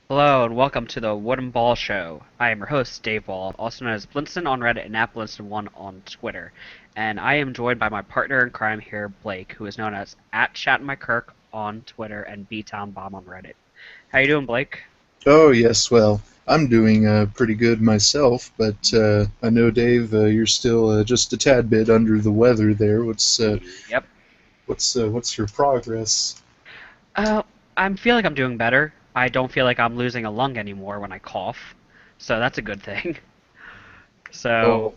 Hello and welcome to the Wooden Ball Show. I am your host, Dave Ball, also known as Blinson on Reddit and @Blinson1 on Twitter. And I am joined by my partner in crime here, Blake, who is known as @ChatMyKirk on Twitter and BTownBomb on Reddit. How you doing, Blake? Oh, yes, well, I'm doing pretty good myself, but I know, Dave, you're still just a tad bit under the weather there. Yep. What's your progress? Uh, I feel like I'm doing better. I don't feel like I'm losing a lung anymore when I cough, so that's a good thing. So,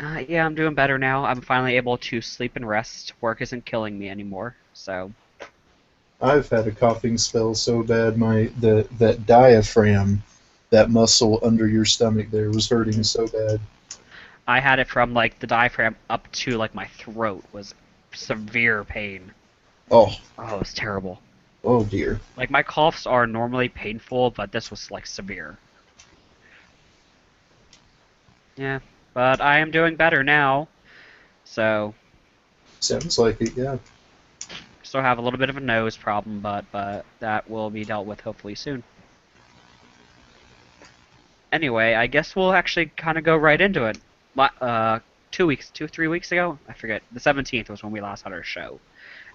Oh, yeah, I'm doing better now. I'm finally able to sleep and rest. Work isn't killing me anymore, so I've had a coughing spell so bad that diaphragm, that muscle under your stomach there, was hurting mhm. so bad. I had it from like the diaphragm up to like my throat was severe pain. Oh, Oh, it was terrible. oh dear. Like my coughs are normally painful, but this was like severe. Yeah, but I am doing better now. So Sounds like it, yeah. still have a little bit of a nose problem, but that will be dealt with hopefully soon. Anyway, I guess we'll actually kind of go right into it. 3 weeks ago, I forget. The 17th was when we last had our show.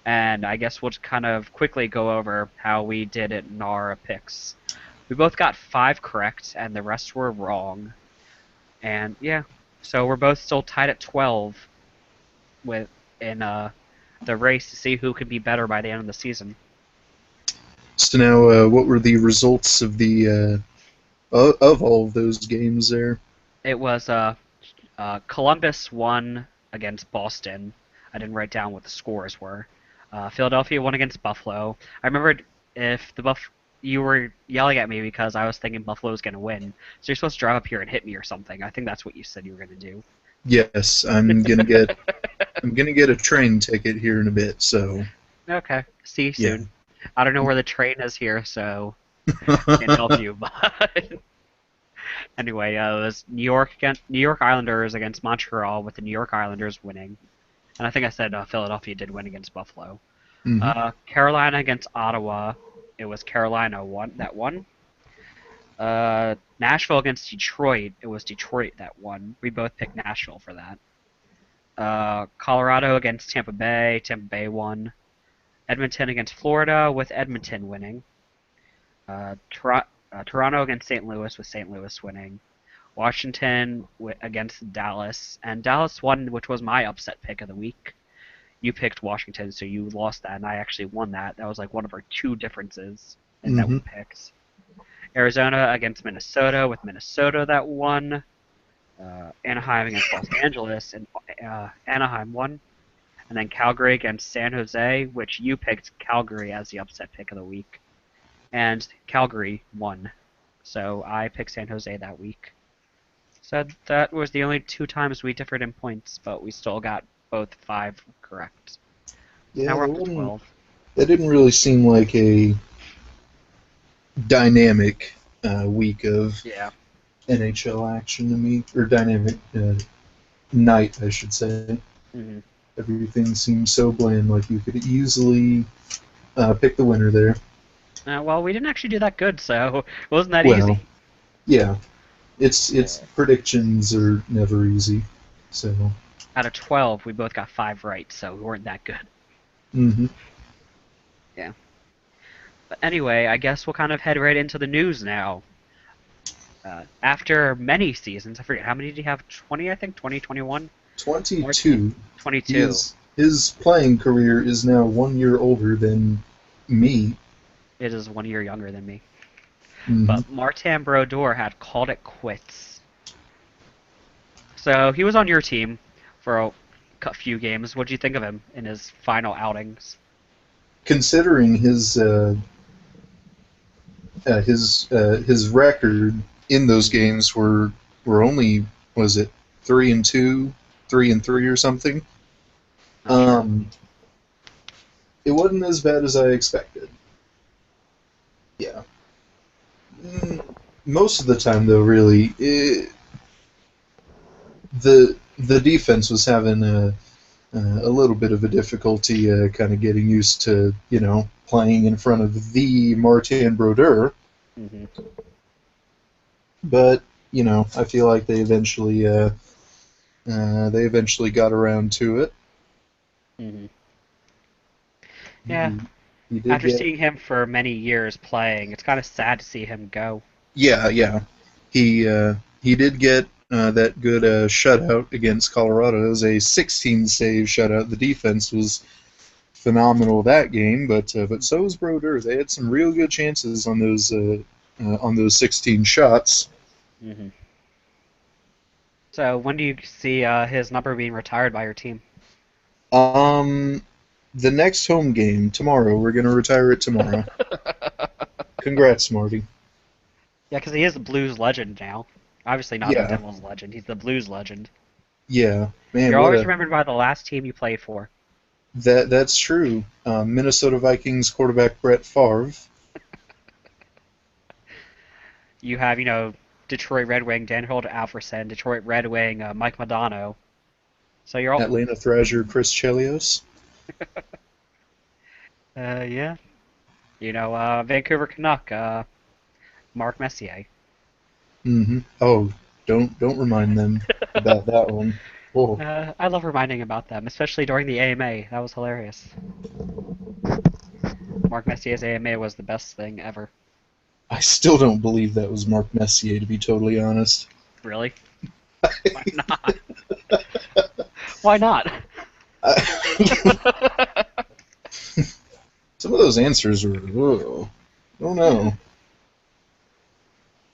And I guess we'll just kind of quickly go over how we did it in our picks. We both got 5 correct, and the rest were wrong. And yeah, so we're both still tied at 12 with in the race to see who can be better by the end of the season. So now, what were the results of the of all of those games there? It was Columbus won against Boston. I didn't write down what the scores were. Philadelphia won against Buffalo. I remembered if the you were yelling at me because I was thinking Buffalo was going to win. So you're supposed to drive up here and hit me or something. I think that's what you said you were going to do. Yes, I'm gonna get a train ticket here in a bit, so Okay. See you yeah. soon. I don't know where the train is here, so can't help you. But anyway, it was New York Islanders against Montreal, with the New York Islanders winning. And I think I said Philadelphia did win against Buffalo. Hmm. Carolina against Ottawa. It was Carolina that won. Nashville against Detroit. It was Detroit that won. We both picked Nashville for that. Colorado against Tampa Bay. Tampa Bay won. Edmonton against Florida, with Edmonton winning. Toronto against St. Louis, with St. Louis winning. Washington against Dallas, and Dallas won, which was my upset pick of the week. You picked Washington, so you lost that, and I actually won that. That was like one of our 2 differences in that we Hmm. picked. Arizona against Minnesota, with Minnesota that won. Anaheim against Los Angeles, and Anaheim won. And then Calgary against San Jose, which you picked Calgary as the upset pick of the week. And Calgary won. So I picked San Jose that week. So that was the only 2 times we differed in points, but we still got both 5 correct. So now Yeah, we're up to 12. that didn't really seem like a dynamic week of Yeah. NHL action to me, or dynamic night, I should say. Hmm. Everything seemed so bland, like you could easily pick the winner there. Well, we didn't actually do that good, so it wasn't that Well, easy. yeah, it's Yeah. predictions are never easy, so. Out of 12, we both got 5 right, so we weren't that good. Hmm. Yeah. But anyway, I guess we'll kind of head right into the news now. After many seasons, I forget how many did he have? 20, I think? 20, 21? Martin? 22. He 22. is his playing career is now 1 year older than me. It is 1 year younger than me. Hmm. But Martin Brodeur had called it quits. So he was on your team for a few games. What did you think of him in his final outings? Considering his record in those Mhm. games were only, was it 3-2, 3-3 or something. Not sure. Um, it wasn't as bad as I expected. Yeah. Most of the time, though, really, the defense was having a little bit of a difficulty kind of getting used to playing in front of the Martin Brodeur. Hmm. But I feel like they eventually got around to it. Hmm. Yeah. He, he did After get seeing him for many years playing, it's kind of sad to see him go. Yeah, yeah. He did get that good shutout against Colorado. It was a 16 save shutout. The defense was phenomenal that game, but so was Brodeur. They had some real good chances on those 16 shots. Hmm. So when do you see his number being retired by your team? Um, the next home game tomorrow. We're gonna retire it tomorrow. Congrats, Marty. Yeah, because he is the Blues legend now. Obviously not the Yeah, Devils legend. He's the Blues legend. yeah, man. You're What always a remembered by the last team you played for. that's true. Minnesota Vikings quarterback Brett Favre. You have, Detroit Red Wing Dan Hilda Alfredsson, Detroit Red Wing Mike Modano. So you're all, Atlanta Thrasher Chris Chelios. yeah. Vancouver Canuck Mark Messier. Oh, don't remind them about that one. Oh, I love reminding about them, especially during the AMA. That was hilarious. Mark Messier's AMA was the best thing ever. I still don't believe that was Mark Messier, to be totally honest. Really? Why not? Why not? Some of those answers were, whoa, I don't know.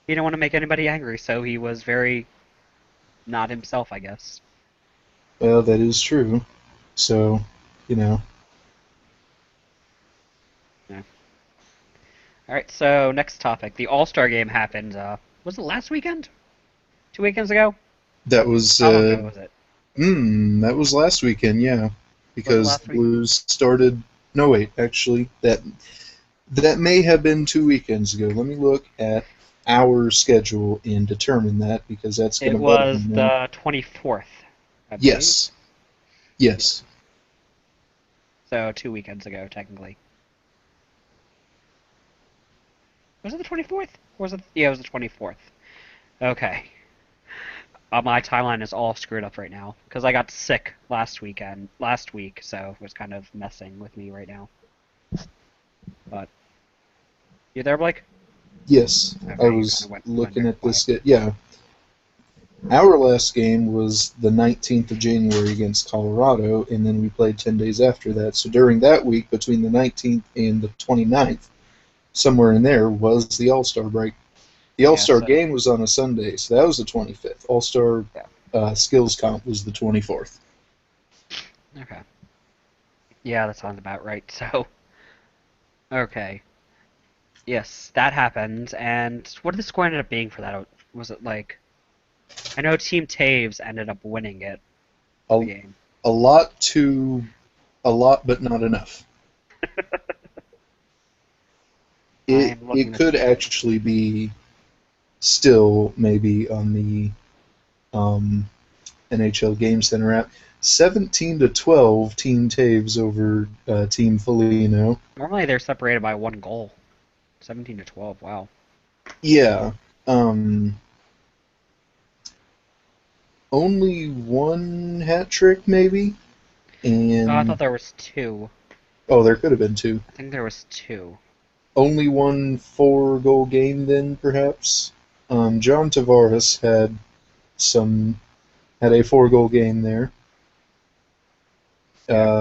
He didn't want to make anybody angry, so he was very not himself, I guess. Well, that is true. So, you know, Yeah. All right. So next topic, the All Star Game happened. Was it last weekend? 2 weekends ago? that was How long ago was it? that was last weekend, yeah, Was it because last the week? Blues started. No, wait, actually, that may have been 2 weekends ago. Let me look at our schedule and determine that because that's going It to bug me was now. the 24th, I believe. Yes, Yeah. yes. So 2 weekends ago, technically. Was it the 24th? Or was it? Yeah, it was the 24th. Okay. My timeline is all screwed up right now because I got sick last week, so it was kind of messing with me right now. But you there, Blake? Yes, I Okay, you kind was of went looking very at quiet. this. Yeah, our last game was the 19th of January against Colorado, and then we played 10 days after that. So during that week, between the 19th and the 29th, somewhere in there was the All Star break. The All Yeah. Star So game was on a Sunday, so that was the 25th. All Star yeah. skills comp was the 24th. Okay. Yeah, that sounds about right. So okay. Yes, that happened. And what did the score ended up being for that? Was it like I know Team Taves ended up winning it, the A, game. a lot a lot, but not enough. I It am it looking this could up right actually be still maybe on the um, NHL Game Center app. 17-12 Team Taves over Team Foligno. Normally they're separated by one goal. 17-12. Wow. Yeah. Um, only one hat trick maybe, Oh, I thought and there was two. oh, there could have been two. I think there was two. Only one 4 goal game then perhaps. John Tavares some had a 4 goal game there. Yeah.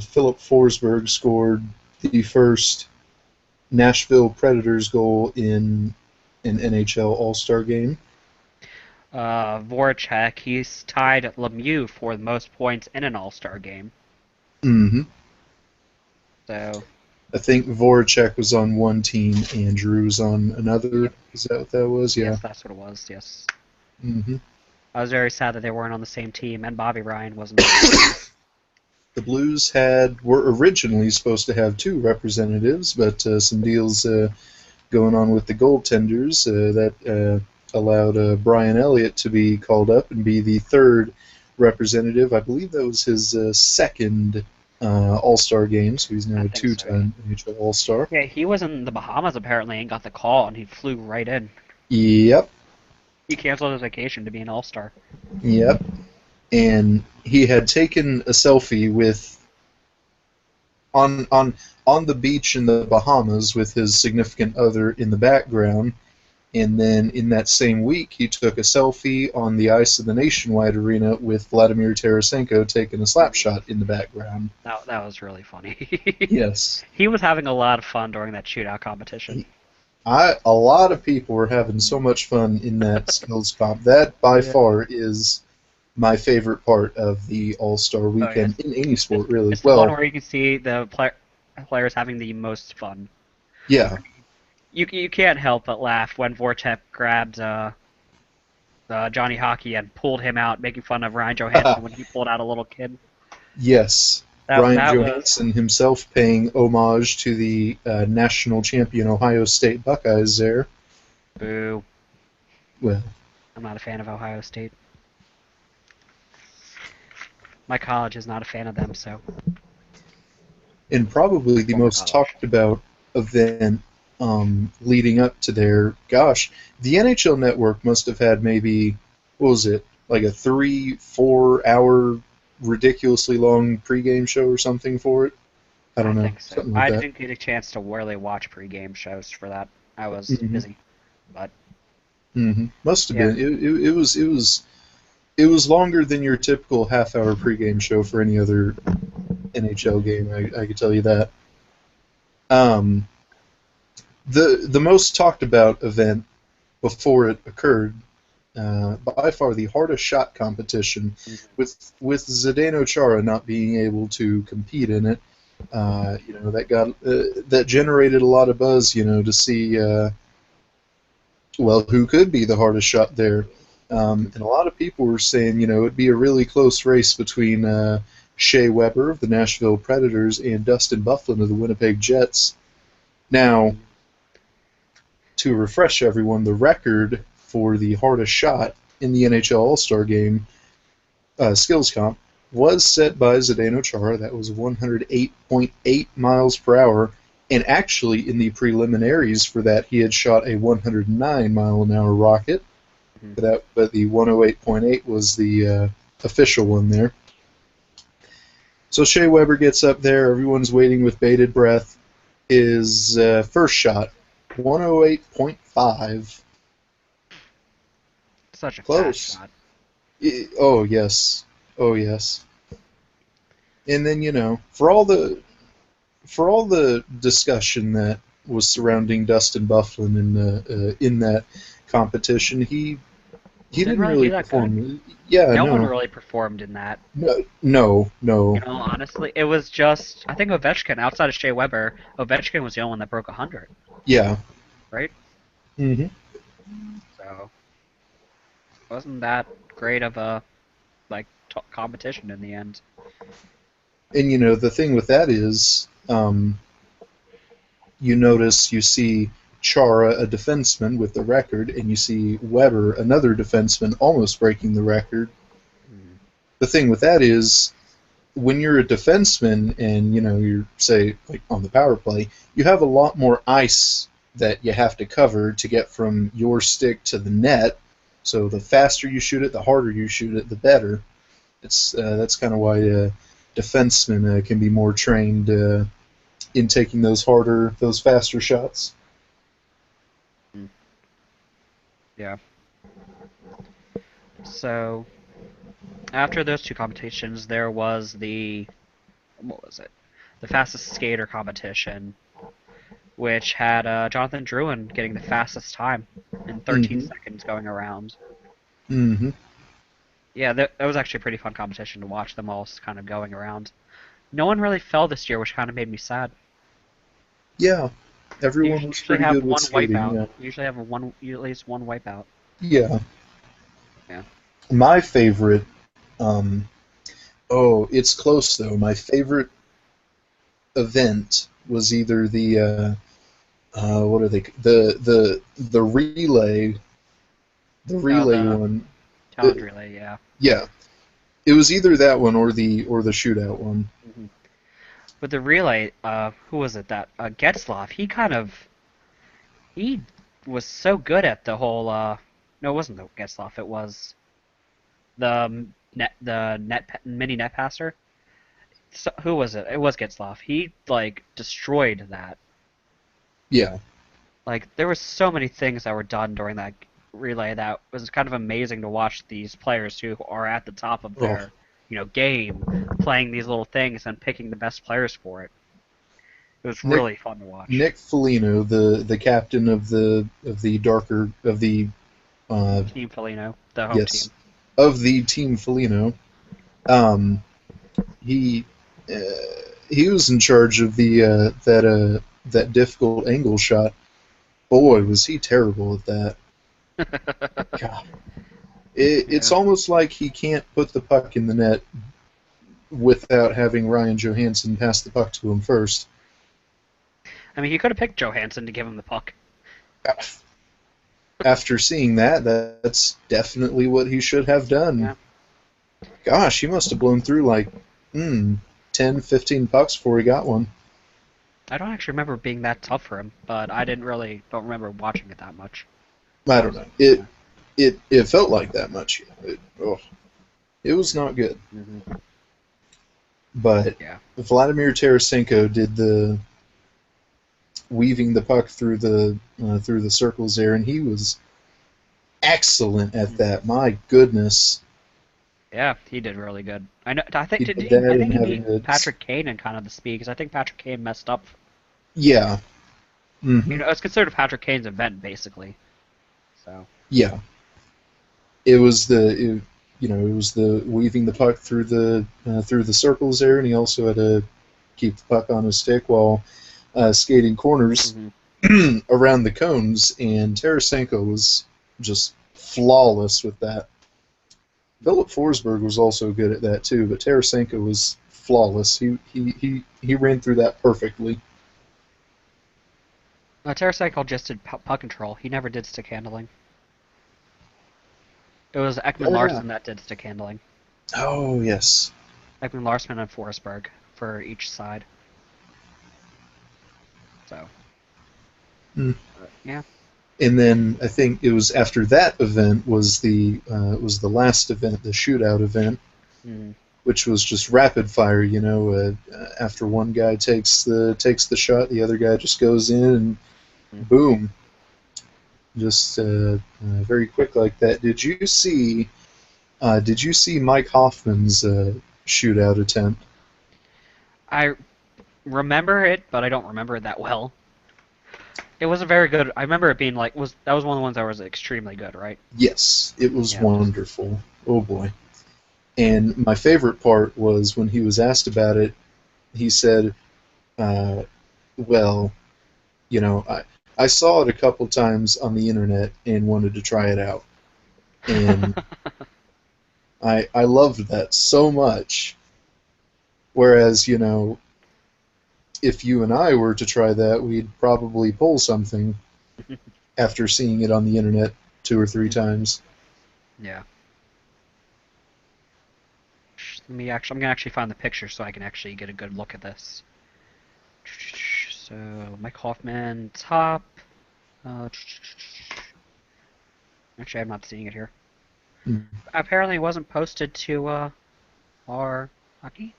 Philip Forsberg scored the first Nashville Predators goal in an NHL All Star game. Voracek, he's tied Lemieux for the most points in an All-Star game. hmm So, I think Voracek was on one team, Andrew was on another. yep. Is that what that was? Yeah. Yes, that's what it was. Yes. hmm I was very sad that they weren't on the same team, and Bobby Ryan wasn't on the team. The Blues were originally supposed to have 2 representatives, but some deals going on with the goaltenders that allowed Brian Elliott to be called up and be the third representative. I believe that was his second All-Star game, so he's now I a think so. two-time NHL All-Star. Yeah, he was in the Bahamas apparently and got the call, and he flew right in. Yep, He canceled his vacation to be an All-Star. yep. And he had taken a selfie with on the beach in the Bahamas with his significant other in the background. And then in that same week, he took a selfie on the ice of the Nationwide Arena with Vladimir Tarasenko taking a slap shot in the background. That was really funny. Yes. He was having a lot of fun during that shootout competition. A lot of people were having so much fun in that skills comp. That by far is my favorite part of the All-Star weekend in any sport, really. It's the one where you can see the players having the most fun. Yeah. You can't help but laugh when Vortep grabbed Johnny Hockey and pulled him out, making fun of Ryan Johansson when he pulled out a little kid. Yes. That Ryan was Johansson himself paying homage to the national champion Ohio State Buckeyes there. boo. Well, I'm not a fan of Ohio State. My college is not a fan of them, so. and probably the Former most college. talked about event leading up to there. Gosh, the NHL Network must have had maybe, what was it, like a 3-4 hour ridiculously long pregame show or something for it. I don't know, think so. something like I that. didn't get a chance to really watch pregame shows for that. I was busy, but Must have yeah. been. It was longer than your typical half-hour pregame show for any other NHL game. I could tell you that. The most talked about event before it occurred, by far the hardest shot competition, with Zdeno Chara not being able to compete in it. That generated a lot of buzz. To see who could be the hardest shot there. And a lot of people were saying, it'd be a really close race between Shea Weber of the Nashville Predators and Dustin Byfuglien of the Winnipeg Jets. Now, to refresh everyone, the record for the hardest shot in the NHL All-Star Game skills comp was set by Zdeno Chara. That was 108.8 miles per hour. And actually, in the preliminaries for that, he had shot a 109-mile-an-hour rocket. But the 108.8 was the official one there. So Shea Weber gets up there. Everyone's waiting with bated breath. His first shot, 108.5. Such a Close. fast shot. Oh, yes. Oh, yes. And then, for all the discussion that was surrounding Dustin Byfuglien in that competition, he didn't really do that perform. good. Yeah, No no. one really performed in that. No. Honestly, it was just I think Ovechkin outside of Shea Weber, Ovechkin was the only one that broke 100. Yeah. Right? Mm-hmm. So wasn't that great of a competition in the end. And the thing with that is, you see Chara, a defenseman with the record, and you see Weber, another defenseman, almost breaking the record. The thing with that is, when you're a defenseman and you're, say, like on the power play, you have a lot more ice that you have to cover to get from your stick to the net. So the faster you shoot it, the harder you shoot it, the better. That's kind of why defensemen can be more trained in taking those faster shots. Yeah. So after those two competitions, there was the fastest skater competition, which had Jonathan Drouin getting the fastest time in 13 seconds going around. Mm-hmm. Yeah, that was actually a pretty fun competition to watch them all kind of going around. No one really fell this year, which kind of made me sad. Yeah, everyone was pretty good with skating. Wipeout. Yeah. You usually have at least one wipeout. Yeah. Yeah. My favorite. It's close though. My favorite event was either the what are they? The relay. The relay one. Talent relay, yeah. Yeah. It was either that one or the shootout one. with the relay, who was it that Getzlaff? He was so good at the whole. No, it wasn't the Getzlaff. It was mini net passer. So, who was it? It was Getzlaff. He like destroyed that. Yeah. Like there were so many things that were done during that relay that was kind of amazing to watch these players who are at the top of Oh. their game playing these little things and picking the best players for it. It was Nick really fun to watch. Nick Foligno, the captain of the darker of the Team Felino, the home yes team. of the team Foligno. Um, he he was in charge of the that difficult angle shot. Boy, was he terrible at that. God. It's Yeah. almost like he can't put the puck in the net without having Ryan Johansson pass the puck to him first. I mean, he could have picked Johansson to give him the puck. After seeing that, that's definitely what he should have done. Yeah. Gosh, he must have blown through like 10, 15 pucks before he got one. I don't actually remember being that tough for him, but I don't remember watching it that much. I don't know. It felt like that much. It was not good. Mm-hmm. But Yeah. Vladimir Tarasenko did the weaving the puck through the circles there, and he was excellent at that. My goodness. Yeah, he did really good. I think He did did he, that I and think he having beat Patrick Kane in kind of the speed because I think Patrick Kane messed up. Yeah. Mm-hmm. It's considered Patrick Kane's event basically. So. Yeah. It was the weaving the puck through the circles there, and he also had to keep the puck on his stick while skating corners around the cones. And Tarasenko was just flawless with that. Philip Forsberg was also good at that too, but Tarasenko was flawless. He ran through that perfectly. Tarasenko just did puck control. He never did stick handling. It was Ekman Oh, yeah. Larson that did stick handling. Oh yes. Ekman Larson and Forsberg for each side. So. Yeah. And then I think it was after that event was the last event, the shootout event, which was just rapid fire. After one guy takes the shot, the other guy just goes in and boom, just very quick like that. Did you see Mike Hoffman's shootout attempt? I remember it, but I don't remember it that well. It wasn't very good. I remember it being that was one of the ones that was extremely good, right? Yes, it was wonderful. Oh boy. And my favorite part was when he was asked about it, he said, well, I saw it a couple times on the internet and wanted to try it out. And I loved that so much. Whereas, if you and I were to try that, we'd probably pull something after seeing it on the internet 2 or 3 times. Yeah. I'm gonna actually find the picture so I can actually get a good look at this. So Mike Hoffman top. Actually, I'm not seeing it here. Apparently, it wasn't posted to our hockey.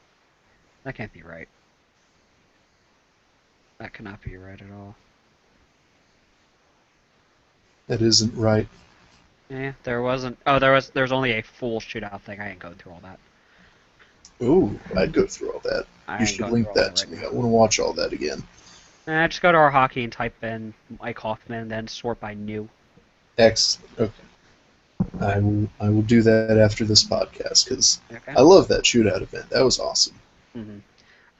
That can't be right. That cannot be right at all. That isn't right. Yeah, there wasn't. Oh, there's only a full shootout thing. I ain't going through all that. Ooh, I'd go through all that. You should link that to me. I want to watch all that again. Just go to our hockey and type in Mike Hoffman, and then sort by new. Excellent. Okay. I will do that after this podcast because I love that shootout event. That was awesome. I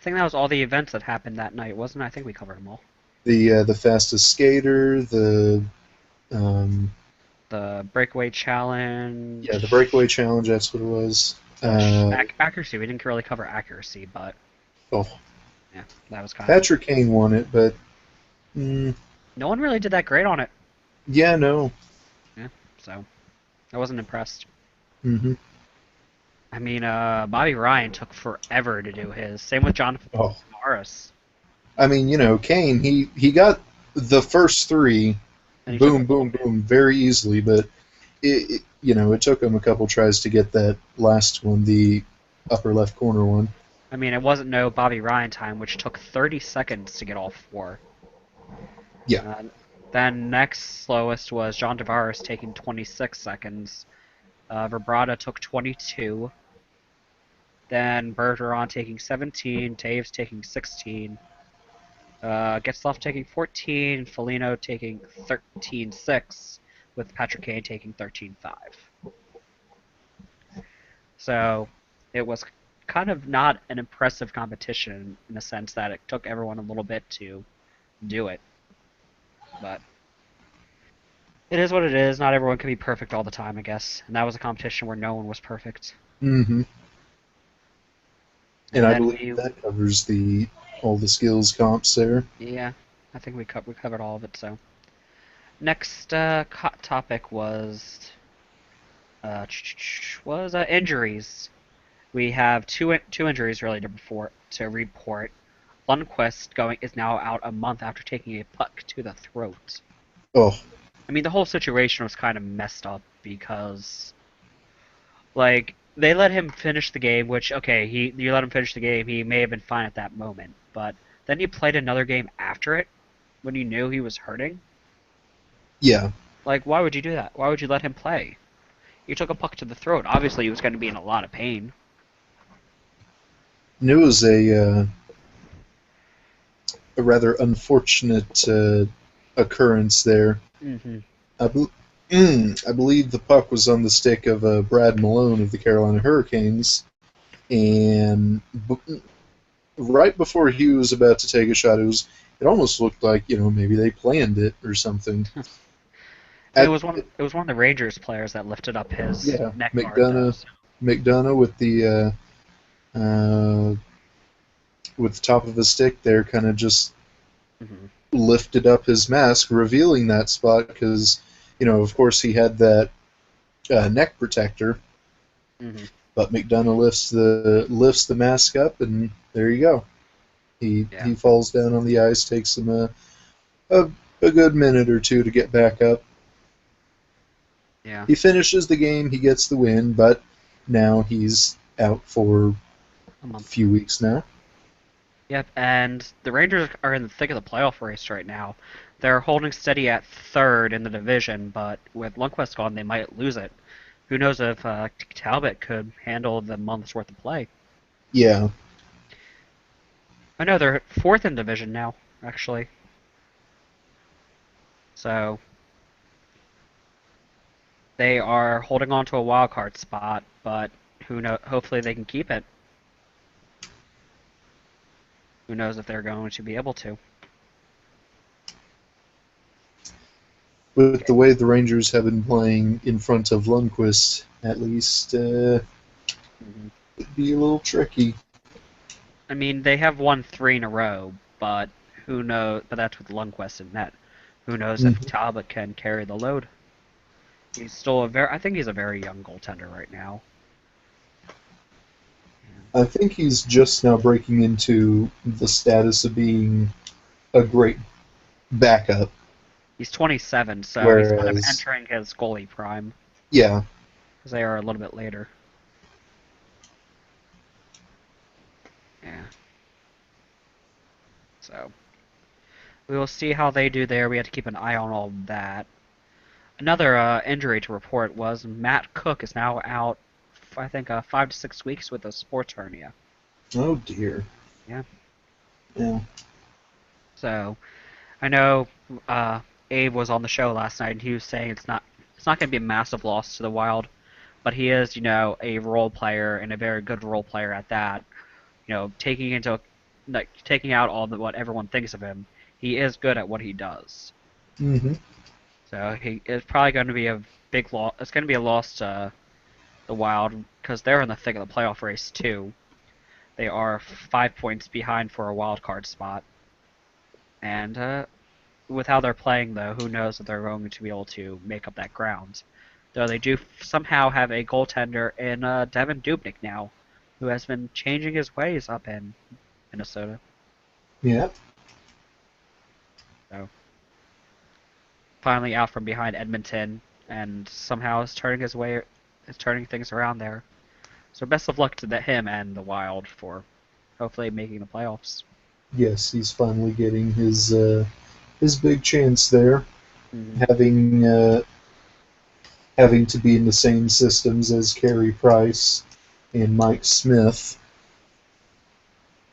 think that was all the events that happened that night, wasn't it? I think we covered them all. The fastest skater, the breakaway challenge. Yeah, the breakaway challenge. That's what it was. Accuracy. We didn't really cover accuracy, but yeah, that was kind Patrick Kane won it, but no one really did that great on it. Yeah, no. Yeah, so I wasn't impressed. Mm-hmm. I mean, Bobby Ryan took forever to do his. Same with Jonathan Oh, Morris. I mean, Kane, he got the first three, And he took a boom, little boom, bit. boom, very easily, but it took him a couple tries to get that last one, the upper left corner one. I mean, it wasn't no Bobby Ryan time, which took 30 seconds to get all four. Yeah. Uh, then next slowest was John Tavares taking 26 seconds. Vibrata took 22. Then Bergeron taking 17. Taves taking 16. Getzlaf taking 14. Foligno taking 13.6, with Patrick Kane taking 13.5. So it was kind of not an impressive competition in the sense that it took everyone a little bit to do it. But it is what it is. Not everyone can be perfect all the time, I guess. And that was a competition where no one was perfect. Mm-hmm. And And I then believe that covers the all the skills comps there. yeah, I think we covered all of it. So next topic uh, was injuries. We have two injuries really to report. Lundqvist going is now out a month after taking a puck to the throat. Oh, I mean, the whole situation was kind of messed up because, like, they let him finish the game, which okay, you let him finish the game, he may have been fine at that moment, but then he played another game after it when you knew he was hurting. yeah. Like, why would you do that? Why would you let him play? You took a puck to the throat. Obviously, he was going to be in a lot of pain. And it was a rather unfortunate occurrence there. Hmm. I, bel I believe the puck was on the stick of Brad Malone of the Carolina Hurricanes, and right before he was about to take a shot, it almost looked like maybe they planned it or something. And At it was one of the Rangers players that lifted up his Yeah, neck guard though. McDonough So. McDonough with the top of his stick there, kind of just Hmm. lifted up his mask, revealing that spot because, of course, he had that neck protector. Hmm. But McDonough lifts the mask up, and there you go. Yeah. He falls down on the ice, takes him a, a good minute or two to get back up. Yeah. He finishes the game, he gets the win, but now he's out for a A month. few weeks now. Yep, and the Rangers are in the thick of the playoff race right now. They're holding steady at third in the division, but with Lundqvist gone, they might lose it. Who knows if Talbot could handle the month's worth of play? Yeah, I know they're fourth in division now, actually. So they are holding on to a wild card spot, but who know? Hopefully they can keep it. Who knows if they're going to be able to? with the way the Rangers have been playing in front of Lundqvist, at least, Hmm. it'd be a little tricky. I mean, they have won three in a row, but who knows? But that's with Lundqvist in net. Who knows if Mhm. Talbot can carry the load? He's still a very. I think he's a very young goaltender right now. Yeah. I think he's just now breaking into the status of being a great backup, He's 27, so he's kind of whereas, entering his goalie prime yeah, because they are a little bit later. Yeah. So we will see how they do there. We have to keep an eye on all of that. Another injury to report was Matt Cook is now out. I think 5 to 6 weeks with a sports hernia. oh dear, Yeah. yeah. So I know Abe was on the show last night and he was saying it's not going to be a massive loss to the Wild, but he is a role player and a very good role player at that. Taking into like taking out all the what everyone thinks of him, he is good at what he does. Hmm. So he is probably going to be a big loss. It's going to be a loss to the Wild because they're in the thick of the playoff race too. They are 5 points behind for a wild card spot, and with how they're playing though, who knows if they're going to be able to make up that ground. Though they do somehow have a goaltender in Devin Dubnyk now, who has been changing his ways up in Minnesota. Yeah. So finally out from behind Edmonton, and somehow is turning things around there. So best of luck to him and the Wild for hopefully making the playoffs. Yes, he's finally getting his big chance there, Mm-hmm. having to be in the same systems as Carey Price and Mike Smith.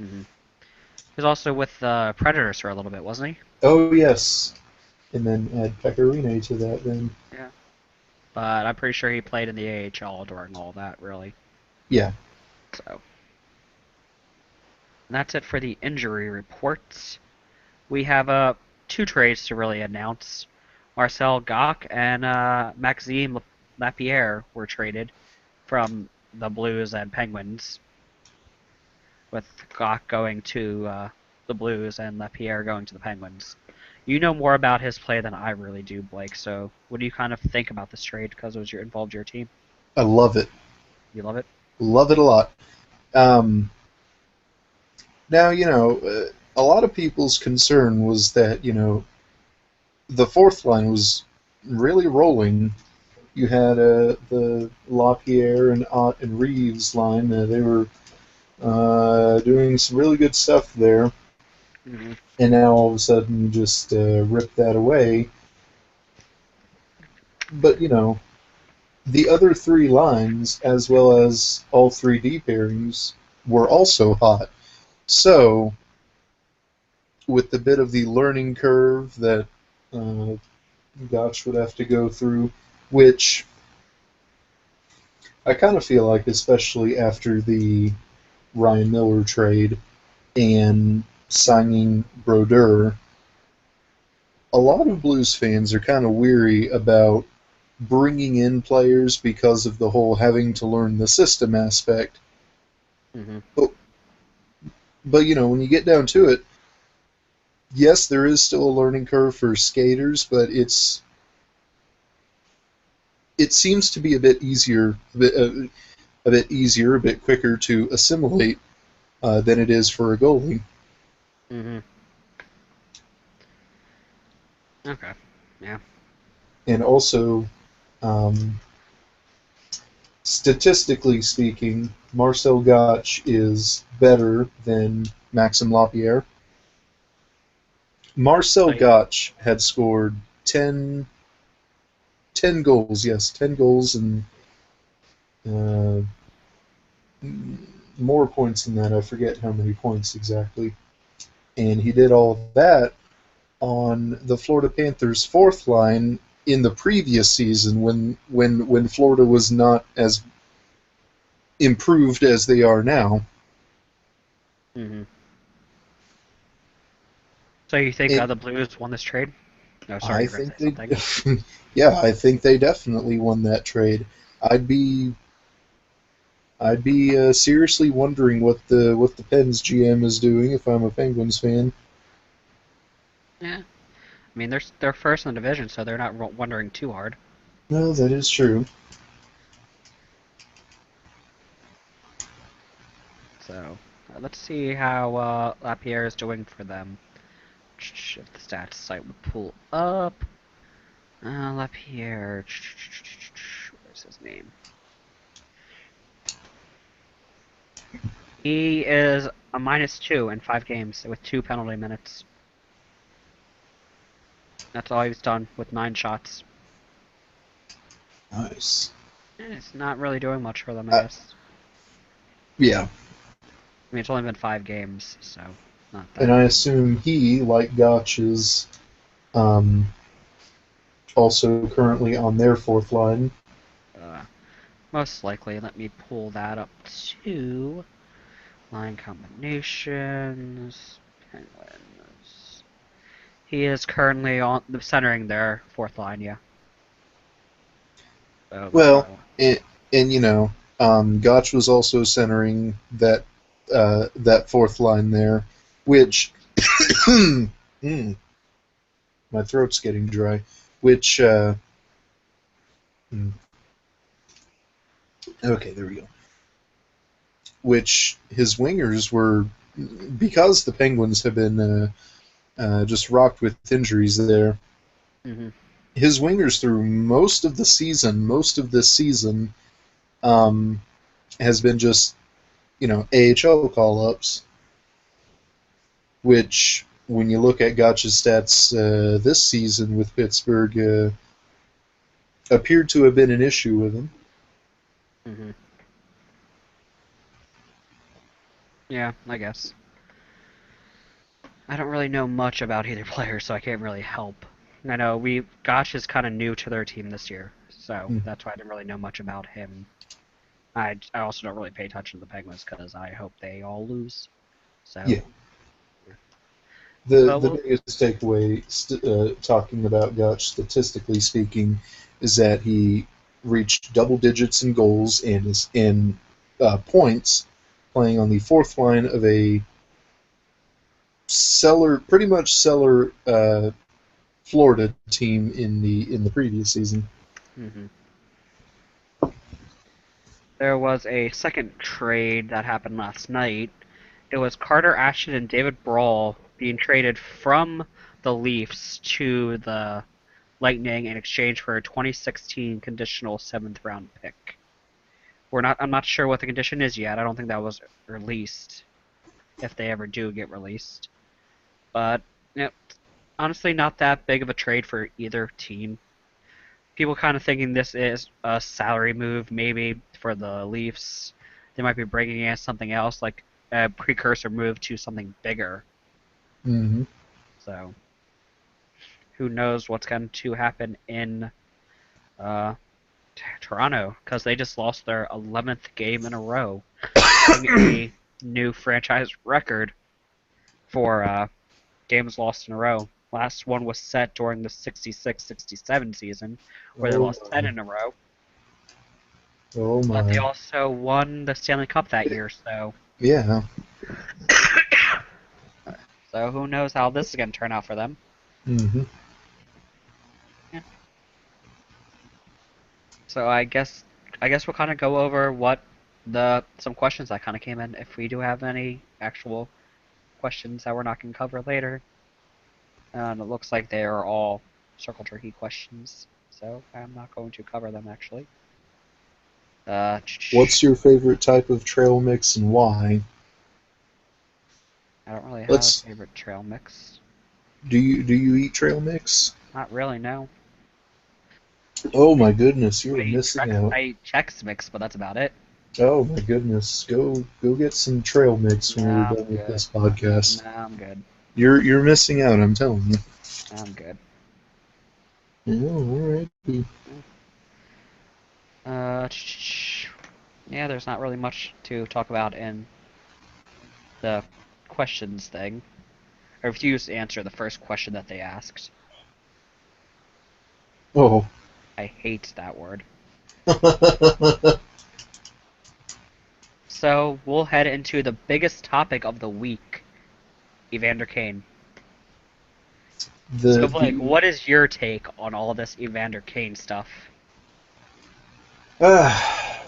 Mm-hmm. He was also with the Predators for a little bit, wasn't he? Oh yes, and then add Pecorine to that. Then Yeah. But I'm pretty sure he played in the AHL during all that, really. yeah, So and that's it for the injury reports. We have two trades to really announce. Marcel Goc and Maxime Lapierre were traded from the Blues and Penguins, with Goc going to the Blues and Lapierre going to the Penguins. You know more about his play than I really do, Blake. So, what do you kind of think about this trade because it was involved your team? I love it, You love it? love it a lot. Um, Now a lot of people's concern was that the fourth line was really rolling. You had the Lapierre and Ott and Reeves line. They were doing some really good stuff there, Mm-hmm. and now all of a sudden you just rip that away. But the other three lines, as well as all three D pairings, were also hot. So, with the bit of the learning curve that uh, Gotch would have to go through, which I kind of feel like, especially after the Ryan Miller trade and signing Brodeur, a lot of Blues fans are kind of weary about bringing in players because of the whole having to learn the system aspect. Mm-hmm. But when you get down to it, yes, there is still a learning curve for skaters, but it seems to be a bit quicker to assimilate than it is for a goalie. Mm-hmm. Okay. Yeah. And also, um, statistically speaking, Marcel Gotch is better than Maxim Lapierre. Marcel So, Gotch had scored 10 goals, yes, 10 goals and uh, more points than that. I forget how many points exactly. And he did all that on the Florida Panthers' fourth line in the previous season when Florida was not as improved as they are now. mm-hmm. So you think And the Blues won this trade? No, sorry, I you were going to think say something. yeah, I think they definitely won that trade. I'd be I'd be seriously wondering what the Pens GM is doing if I'm a Penguins fan. Yeah. I mean, they're first in the division, so they're not wondering too hard. No, that is true. So let's see how Lapierre is doing for them. If the stats site would pull up. Lapierre. Where's his name? He is a -2 in 5 games with 2 penalty minutes. That's all he's done with 9 shots. Nice. It's not really doing much for them, I Uh, guess. yeah, I mean, it's only been 5 games, so not and that. I assume he, like Gotch, is um, also currently on their fourth line. Uh, Most likely. Let me pull that up too. Line combinations. Penguins. He is currently on the centering their fourth line, yeah. So let me Well, go. and Gotch was also centering that fourth line there, which mm, my throat's getting dry. Which Okay, there we go. Which his wingers were, because the Penguins have been just rocked with injuries there. Hmm. His wingers through most of this season, um, has been just AHL call ups, which when you look at Gotch's stats this season with Pittsburgh, appeared to have been an issue with him. Hmm. Yeah, I guess. I don't really know much about either player, so I can't really help. I know Gosh is kind of new to their team this year, so Mm. that's why I didn't really know much about him. I also don't really pay attention to the Penguins because I hope they all lose. Yeah, So, the but the we'll. biggest takeaway, talking about Gotch statistically speaking, is that he reached double digits in goals and is in points, playing on the fourth line of a pretty much stellar Florida team in the previous season. Hmm. There was a second trade that happened last night. It was Carter Ashton and David Brawl being traded from the Leafs to the Lightning in exchange for a 2016 conditional seventh round pick. I'm not sure what the condition is yet. I don't think that was released, if they ever do get released. But you know, honestly, not that big of a trade for either team. People kind of thinking this is a salary move, maybe for the Leafs. They might be bringing in something else, like a precursor move to something bigger. Mm-hmm. So who knows what's going to happen in uh, Toronto, because they just lost their 11th game in a row, setting a new franchise record for games lost in a row. Last one was set during the 66-67 season, where they Oh lost 10 my! in a row. Oh But they my! also won the Stanley Cup that year, Yeah. so who knows how this is going to turn out for them. Mm-hmm. Yeah. So I guess we'll kind of go over what the some questions that kind of came in, if we do have any actual questions that we're not going to cover later. And it looks like they are all circle jerky questions, so I'm not going to cover them actually. Uh, What's your favorite type of trail mix and why? I don't really have a Let's. favorite trail mix. Do you eat trail mix? Not really, no. Oh my goodness, I you're eat missing out. I eat Chex Mix, but that's about it. Oh my goodness, go get some trail mix when we're Nah, I'm done with good. this podcast. Nah, I'm good. You're missing out. I'm telling you. I'm good. Yeah, all right. Uh, yeah, there's not really much to talk about in the questions thing. I refuse to answer the first question that they asked. Oh. I hate that word. So we'll head into the biggest topic of the week, Evander Kane. the So Blake, the what is your take on all this Evander Kane stuff? uh,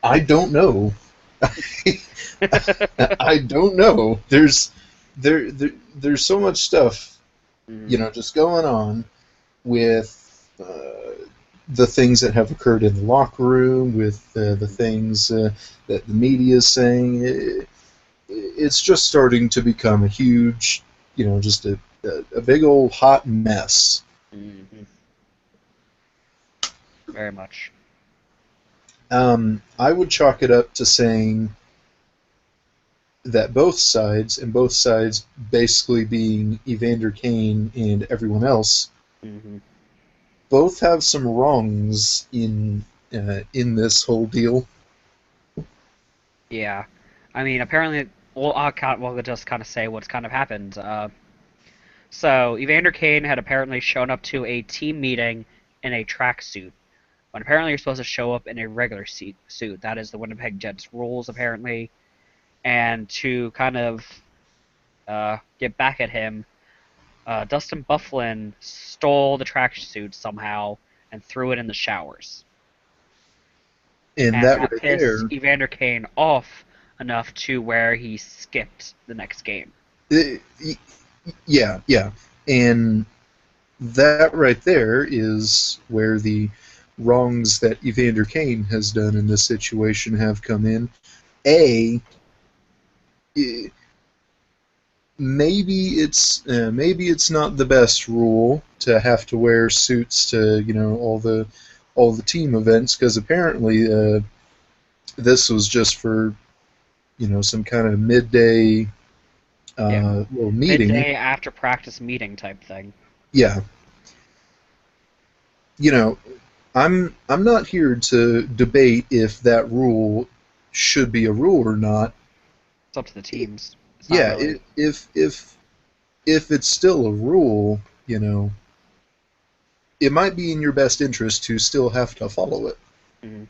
I don't know. I don't know. There's so much stuff, Mm, just going on with the things that have occurred in the locker room, with the mhm. things that the media is saying. It's just starting to become a huge, just a big old hot mess. Mhm. Very much. I would chalk it up to saying that both sides basically being Evander Kane and everyone else, Hmm. both have some wrongs in this whole deal. Yeah, I mean, apparently, we'll just kind of say what's kind of happened. So Evander Kane had apparently shown up to a team meeting in a tracksuit, when apparently you're supposed to show up in a regular suit. That is the Winnipeg Jets rules, apparently. And to kind of get back at him, Dustin Byfuglien stole the tracksuit somehow and threw it in the showers. And And that that right pissed there, Evander Kane off enough to where he skipped the next game. it, yeah, yeah, and that right there is where the wrongs that Evander Kane has done in this situation have come in. A, maybe it's not the best rule to have to wear suits to all the team events, because apparently this was just for some kind of midday Yeah, little meeting. midday after practice meeting type thing. Yeah, you know, I'm not here to debate if that rule should be a rule or not. It's up to the teams. It's not Yeah, really. if it's still a rule, you know, it might be in your best interest to still have to follow it. Mhm.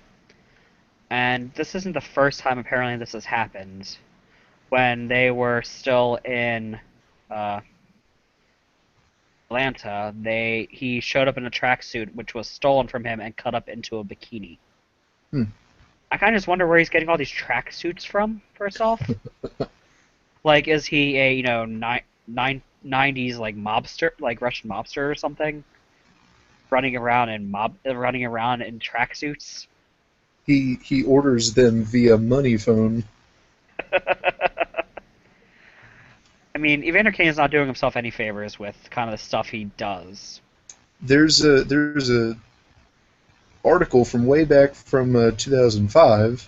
And this isn't the first time apparently this has happened. When they were still in uh, Atlanta, he showed up in a tracksuit which was stolen from him and cut up into a bikini. Hmm. I kind of just wonder where he's getting all these tracksuits from. First off, like, is he a '90s like mobster, like Russian mobster or something, running around in tracksuits? He orders them via money phone. I mean, Evander Kane is not doing himself any favors with kind of the stuff he does. There's a article from way back from 2005.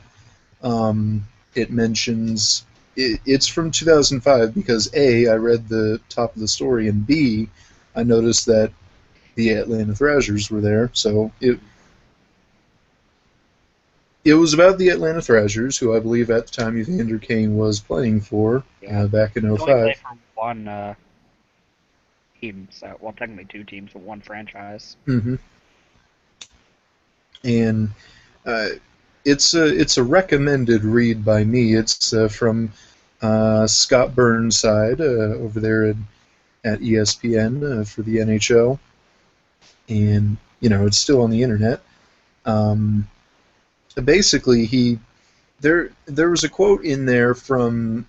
It mentions it's from 2005 because A, I read the top of the story, and B, I noticed that the Atlanta Thrashers were there. So it was about the Atlanta Thrashers, who I believe at the time Evander Kane was playing for Yeah, back in he's only played '05. for one team, so well, technically two teams, but one franchise. Mm-hmm. And uh, it's a recommended read by me. It's from Scott Burnside over there at ESPN for the NHL, and it's still on the internet. Um, Basically, there was a quote in there from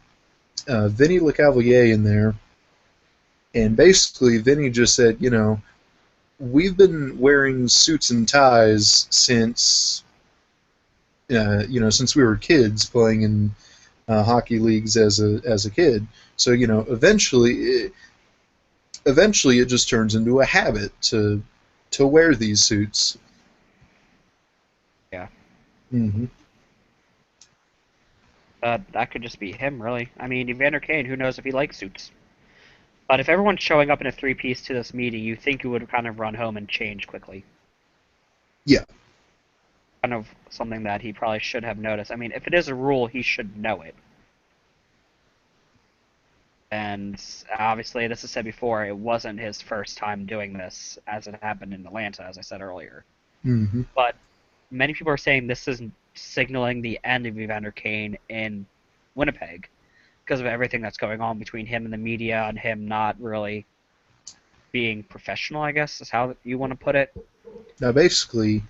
Vinny LeCavalier in there, and basically Vinny just said, we've been wearing suits and ties since we were kids playing in hockey leagues as a kid. So eventually it just turns into a habit to wear these suits. Yeah, Hmm. that could just be him, really. I mean, Evander Kane, who knows if he likes suits? But if everyone's showing up in a three-piece to this meeting, you think you would kind of run home and change quickly. Yeah, Kind of something that he probably should have noticed. I mean, if it is a rule, he should know it. And obviously, this is said before, it wasn't his first time doing this, as it happened in Atlanta, as I said earlier. hmm But many people are saying this is signaling the end of Evander Kane in Winnipeg because of everything that's going on between him and the media and him not really being professional, I guess is how you want to put it. Now basically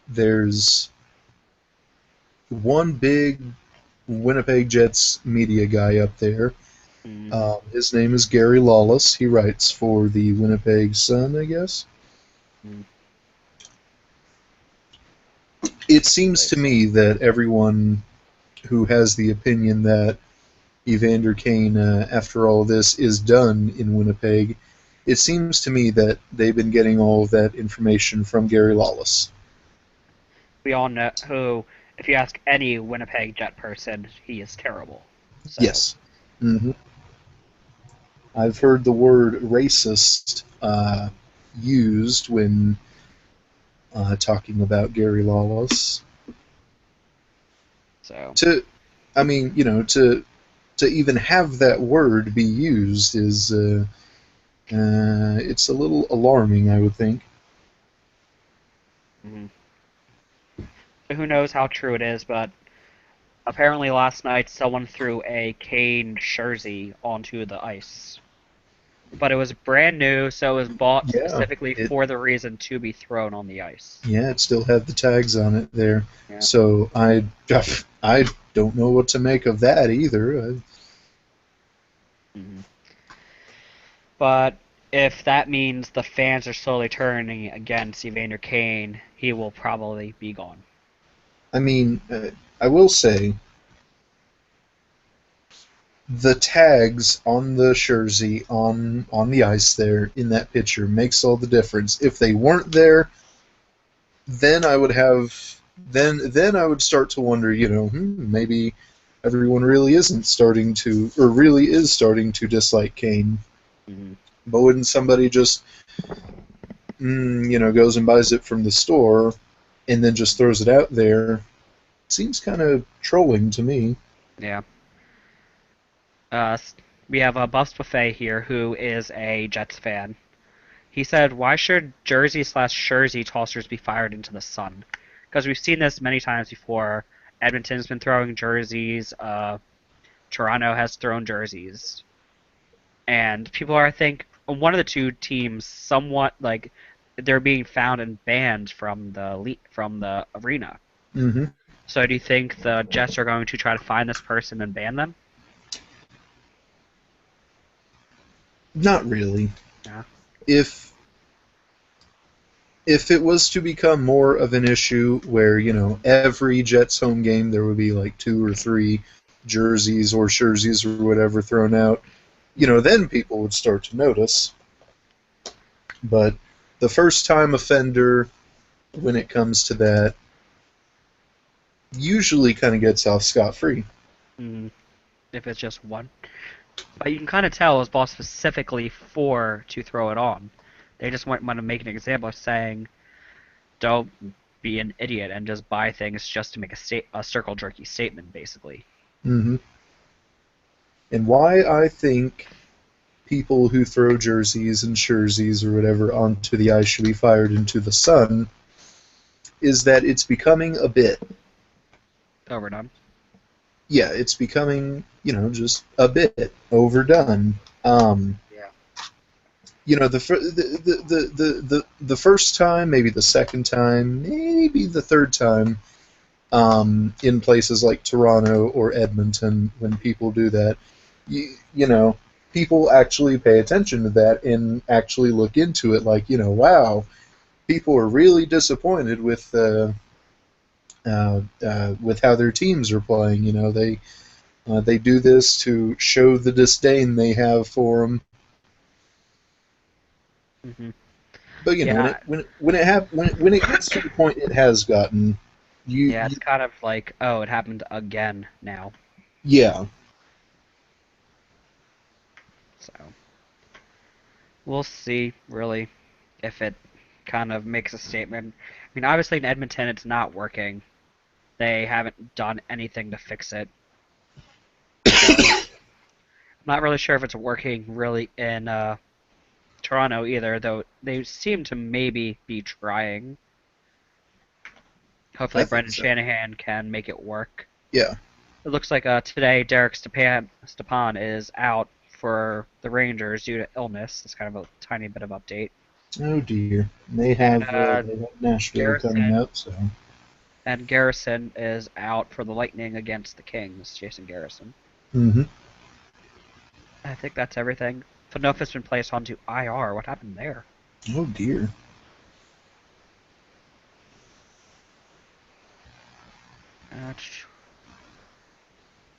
there's one big Winnipeg Jets media guy up there. Mm, His name is Gary Lawless. He writes for the Winnipeg Sun, I guess. mm, It seems right. to me that everyone who has the opinion that Evander Kane, after all this, is done in Winnipeg, it seems to me that they've been getting all of that information from Gary Lawless. We all know who, if you ask any Winnipeg Jet person, he is terrible. So, Yes. Hmm. I've heard the word racist used when talking about Gary Lawless. so To, I mean, to even have that word be used is it's a little alarming, I would think. mhm. So who knows how true it is, but apparently last night someone threw a Kane jersey onto the ice. but it was brand new, so it was bought Yeah, specifically it for the reason to be thrown on the ice. yeah, it still had the tags on it there. Yeah. So I don't know what to make of that either. Hmm. But if that means the fans are slowly turning against Evander Kane, he will probably be gone. I mean, I will say the tags on the jersey on the ice there in that picture makes all the difference. If they weren't there, then I would have then I would start to wonder, maybe everyone really isn't starting to or really is starting to dislike Kane. Hmm. But when somebody just goes and buys it from the store and then just throws it out there, it seems kind of trolling to me. Yeah. Uh, we have a Buffs Buffet here who is a Jets fan. He said, "Why should jersey/jersey tossers be fired into the sun?" Because we've seen this many times before. Edmonton's been throwing jerseys. Toronto has thrown jerseys, and people are, I think, one of the two teams somewhat like they're being found and banned from the arena. Hmm. So do you think the Jets are going to try to find this person and ban them? Not really. Yeah. If if it was to become more of an issue where, every Jets home game there would be like two or three jerseys or jerseys or whatever thrown out, then people would start to notice. But the first time offender, when it comes to that, usually kind of gets off scot free. Mm, if it's just one. But you can kind of tell it was bought specifically for to throw it on. They just want to make an example of saying, don't be an idiot and just buy things just to make a circle jerky statement, basically. Hmm. And why I think people who throw jerseys and jerseys or whatever onto the ice should be fired into the sun is that it's becoming a bit. Overdone. Yeah, it's becoming, just a bit overdone. Yeah. The first time, maybe the second time, maybe the third time, in places like Toronto or Edmonton, when people do that, people actually pay attention to that and actually look into it. Like, wow, people are really disappointed with how their teams are playing. They do this to show the disdain they have for them. Hmm. But Yeah. when it gets to the point it has gotten, you, Yeah, you it's kind of like, oh, it happened again now. yeah, So we'll see, really, if it kind of makes a statement. I mean, obviously in Edmonton it's not working. They haven't done anything to fix it. So I'm not really sure if it's working really in Toronto either, though they seem to maybe be trying. Hopefully I think Brendan so. Shanahan can make it work. Yeah. It looks like today Derek Stepan is out for the Rangers due to illness. It's kind of a tiny bit of update. Oh dear. And They have Nashville coming Garrison up, so. and Garrison is out for the Lightning against the Kings. Jason Garrison. Hmm. I think that's everything. Fanofa's been placed onto IR. What happened there? Oh dear. Uh,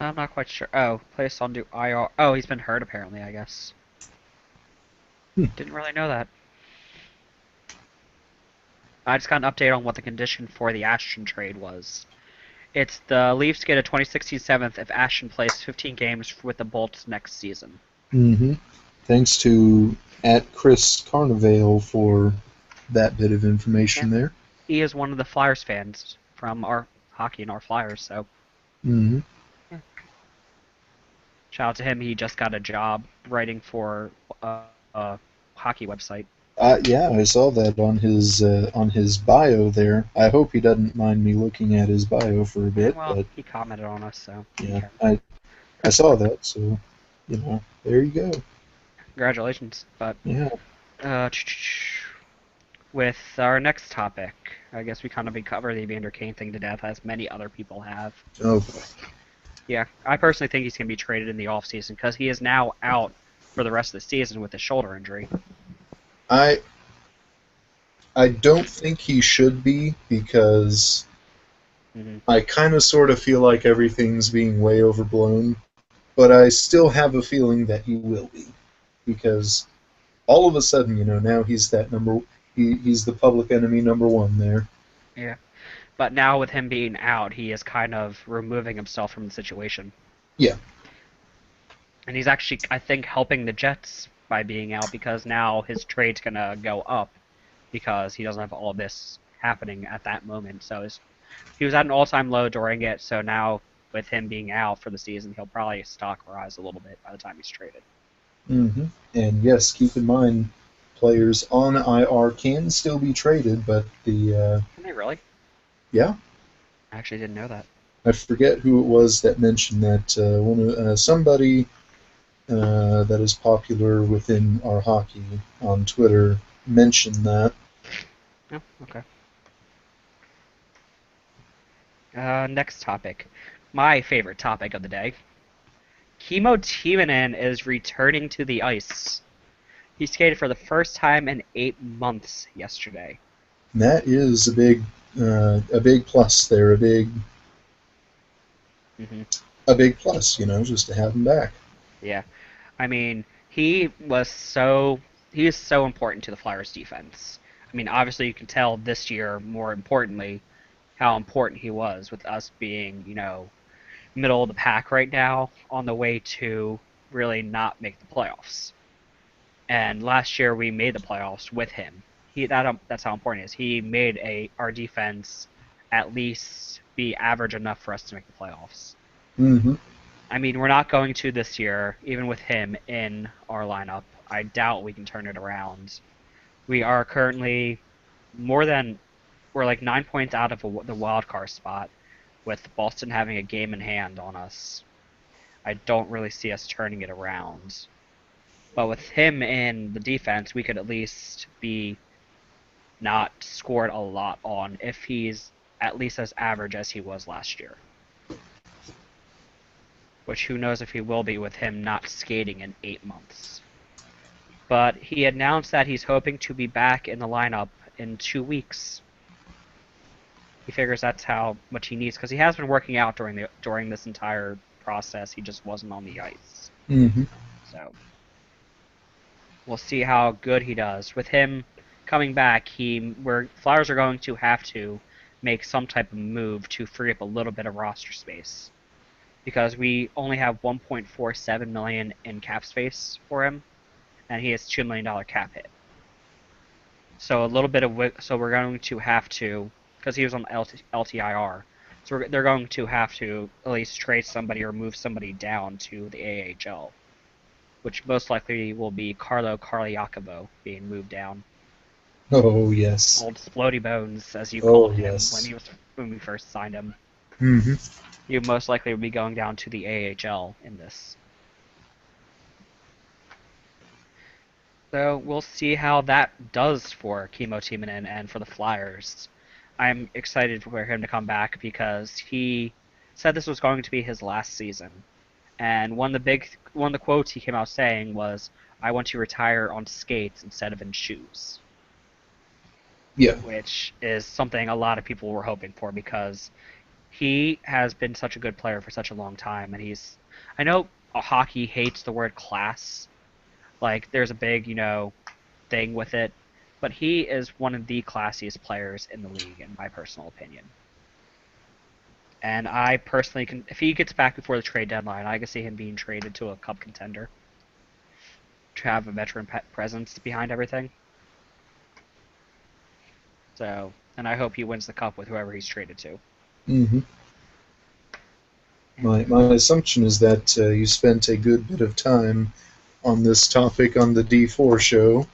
I'm not quite sure. Oh, placed onto IR. Oh, he's been hurt apparently, I guess. Hmm. Didn't really know that. I just got an update on what the condition for the Ashton trade was. It's the Leafs get a 2016 seventh if Ashton plays 15 games with the Bolts next season. Hmm. Thanks to at Chris Carnevale for that bit of information And there. he is one of the Flyers fans from our hockey and our Flyers, so Hmm. yeah. Shout out to him. He just got a job writing for a hockey website. Yeah, I saw that on his bio there. I hope he doesn't mind me looking at his bio for a bit, Well, but he commented on us, so who yeah, cares? I saw that, so there you go. Congratulations. But Yeah. uh, with our next topic, I guess we kind of covered the Evander Kane thing to death, as many other people have. Oh boy. Yeah, I personally think he's going to be traded in the offseason because he is now out for the rest of the season with a shoulder injury. I I don't think he should be because Hmm. I kind of sort of feel like everything's being way overblown, but I still have a feeling that he will be because all of a sudden, now he's that he's the public enemy number one there. Yeah, but now with him being out, he is kind of removing himself from the situation. Yeah. And he's actually, I think, helping the Jets by being out because now his trade's going to go up because he doesn't have all of this happening at that moment. So he was at an all-time low during it, so now with him being out for the season, he'll probably stock rise a little bit by the time he's traded. And yes, keep in mind, players on IR can still be traded, but Can they really? yeah, I actually didn't know that. I forget who it was that mentioned that. Somebody that is popular within our hockey on Twitter mentioned that. Oh, okay. Next topic. My favorite topic of the day. Kimmo Timonen is returning to the ice. He skated for the first time in 8 months yesterday. And that is a big plus there, Hmm. a big plus, just to have him back. Yeah, I mean, he is so important to the Flyers defense. I mean, obviously you can tell this year, more importantly, how important he was with us being, middle of the pack right now on the way to really not make the playoffs. And last year we made the playoffs with him. That's how important he is. He made our defense at least be average enough for us to make the playoffs. Hmm. I mean, we're not going to this year, even with him in our lineup. I doubt we can turn it around. We are currently more than we're like 9 points out of the wild card spot, with Boston having a game in hand on us. I don't really see us turning it around. But with him in the defense, we could at least be not scored a lot on if he's at least as average as he was last year. Which who knows if he will be with him not skating in 8 months. But he announced that he's hoping to be back in the lineup in 2 weeks. He figures that's how much he needs because he has been working out during this entire process. He just wasn't on the ice. Hmm. So we'll see how good he does. With him coming back, Flyers are going to have to make some type of move to free up a little bit of roster space because we only have 1.47 million in cap space for him, and he has $2 million cap hit. So a little bit of so we're going to have to, because he was on LTIR, so they're going to have to at least trade somebody or move somebody down to the AHL, which most likely will be Carlo Carliacovo being moved down. Oh yes. Old Splody Bones, as you Oh called him yes. when we first signed him. Hmm. You most likely will be going down to the AHL in this. So we'll see how that does for Kimmo Timonen and for the Flyers. I'm excited for him to come back because he said this was going to be his last season. And one of the quotes he came out saying was, "I want to retire on skates instead of in shoes," Yeah. which is something a lot of people were hoping for because he has been such a good player for such a long time, and I know hockey hates the word class. Like, there's a big, thing with it, but he is one of the classiest players in the league, in my personal opinion. And I personally can, if he gets back before the trade deadline, I can see him being traded to a cup contender to have a veteran presence behind everything. So, and I hope he wins the cup with whoever he's traded to. Hmm. My assumption is that you spent a good bit of time on this topic on the D4 show.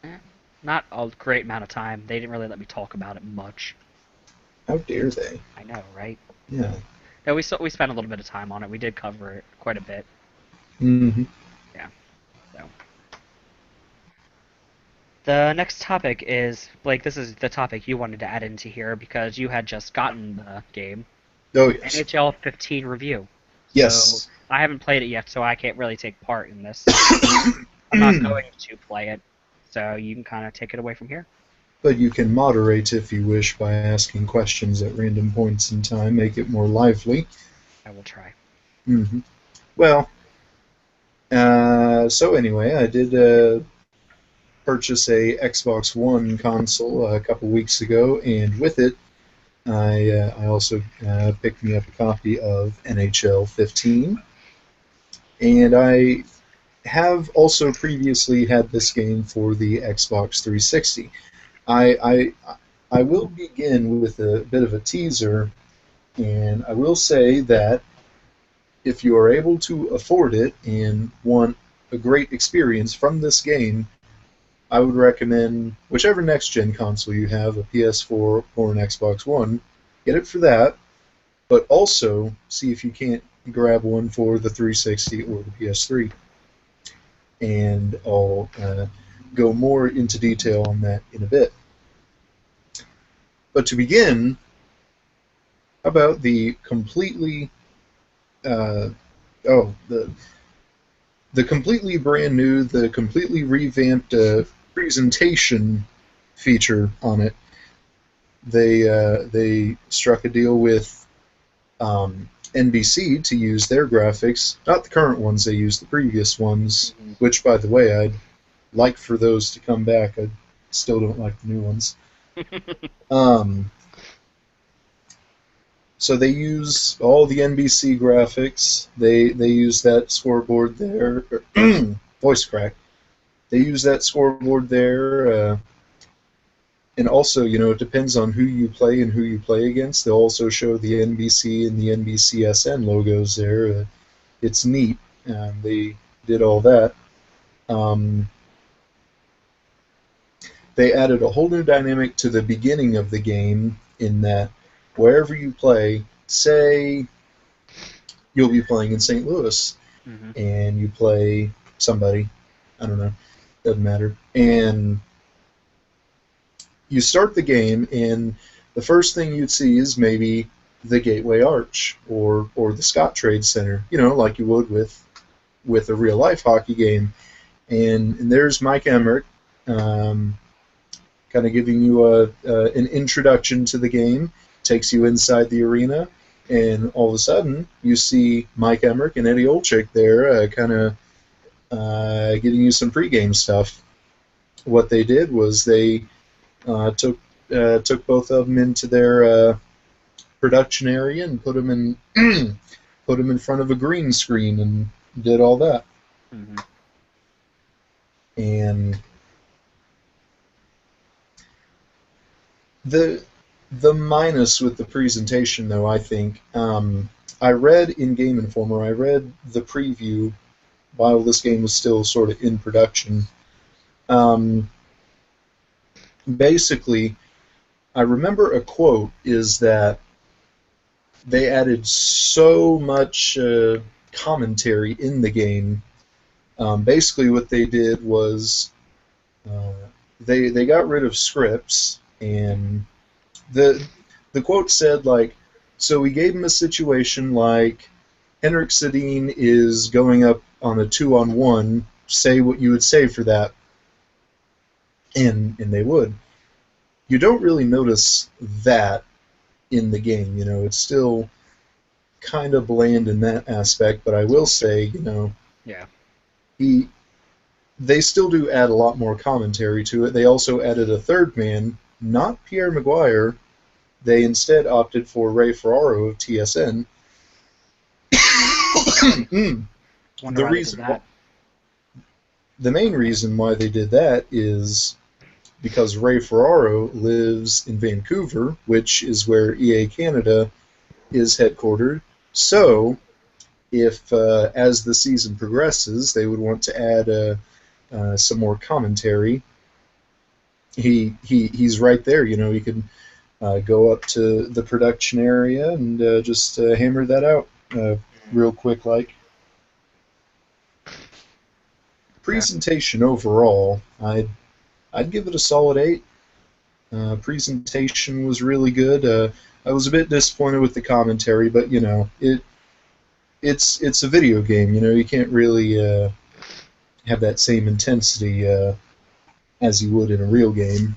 Eh, not a great amount of time. They didn't really let me talk about it much. How dare they? I know, right? Yeah. Yeah, we spent a little bit of time on it. We did cover it quite a bit. Hmm. Yeah. So The next topic is, Blake, this is the topic you wanted to add into here because you had just gotten the game. Oh yes, NHL 15 review. So yes. I haven't played it yet, so I can't really take part in this. I'm not going to play it, so you can kind of take it away from here. But you can moderate if you wish by asking questions at random points in time, make it more lively. I will try. Hmm. Well, so anyway, I did purchase a Xbox One console a couple weeks ago, and with it, I also picked me up a copy of NHL 15, and I have also previously had this game for the Xbox 360. I will begin with a bit of a teaser, and I will say that if you are able to afford it and want a great experience from this game, I would recommend whichever next gen console you have, a PS4 or an Xbox One, get it for that, but also see if you can't grab one for the 360 or the PS3. And I'll go more into detail on that in a bit. But to begin, how about the completely uh, oh the completely brand new, the completely revamped presentation feature on it. They struck a deal with NBC to use their graphics, not the current ones. They used the previous ones, Mhm. which, by the way, I'd like for those to come back. I still don't like the new ones. Um, so they use all the NBC graphics. They use that scoreboard there. Voice crack. They use that scoreboard there. And also, it depends on who you play and who you play against. They'll also show the NBC and the NBCSN logos there. It's neat. They did all that. Um, they added a whole new dynamic to the beginning of the game in that wherever you play, say you'll be playing in St. Louis Mhm. and you play somebody, I don't know, doesn't matter, and you start the game, and the first thing you'd see is maybe the Gateway Arch or the Scottrade Center, like you would with a real life hockey game. And there's Mike Emmerich, kind of giving you an introduction to the game, takes you inside the arena, and all of a sudden you see Mike Emmerich and Eddie Olczyk there, kind of giving you some pregame stuff. What they did was they took both of them into their production area and put them in put them in front of a green screen and did all that. Mhm. And the the minus with the presentation, though, I think, I read in Game Informer, I read the preview while this game was still sort of in production. Um, Basically, I remember a quote is that they added so much commentary in the game. Basically, what they did was uh, they got rid of scripts, and the quote said like, so we gave him a situation like Henrik Sedin is going up on a 2-on-1. Say what you would say for that, and they would. You don't really notice that in the game. It's still kind of bland in that aspect, but I will say, Yeah. he they still do add a lot more commentary to it. They also added a third man, not Pierre Maguire. They instead opted for Ray Ferraro of TSN. Really? Mm. Wonder the why they did reason, that. the main reason why they did that is because Ray Ferraro lives in Vancouver, which is where EA Canada is headquartered. Mhm. So, if as the season progresses, they would want to add some more commentary. He's right there. He could go up to the production area and just hammer that out Mhm. real quick. Like Okay. presentation overall, I I'd give it a solid 8. Presentation was really good. I was a bit disappointed with the commentary, but it's a video game. You can't really have that same intensity as you would in a real game.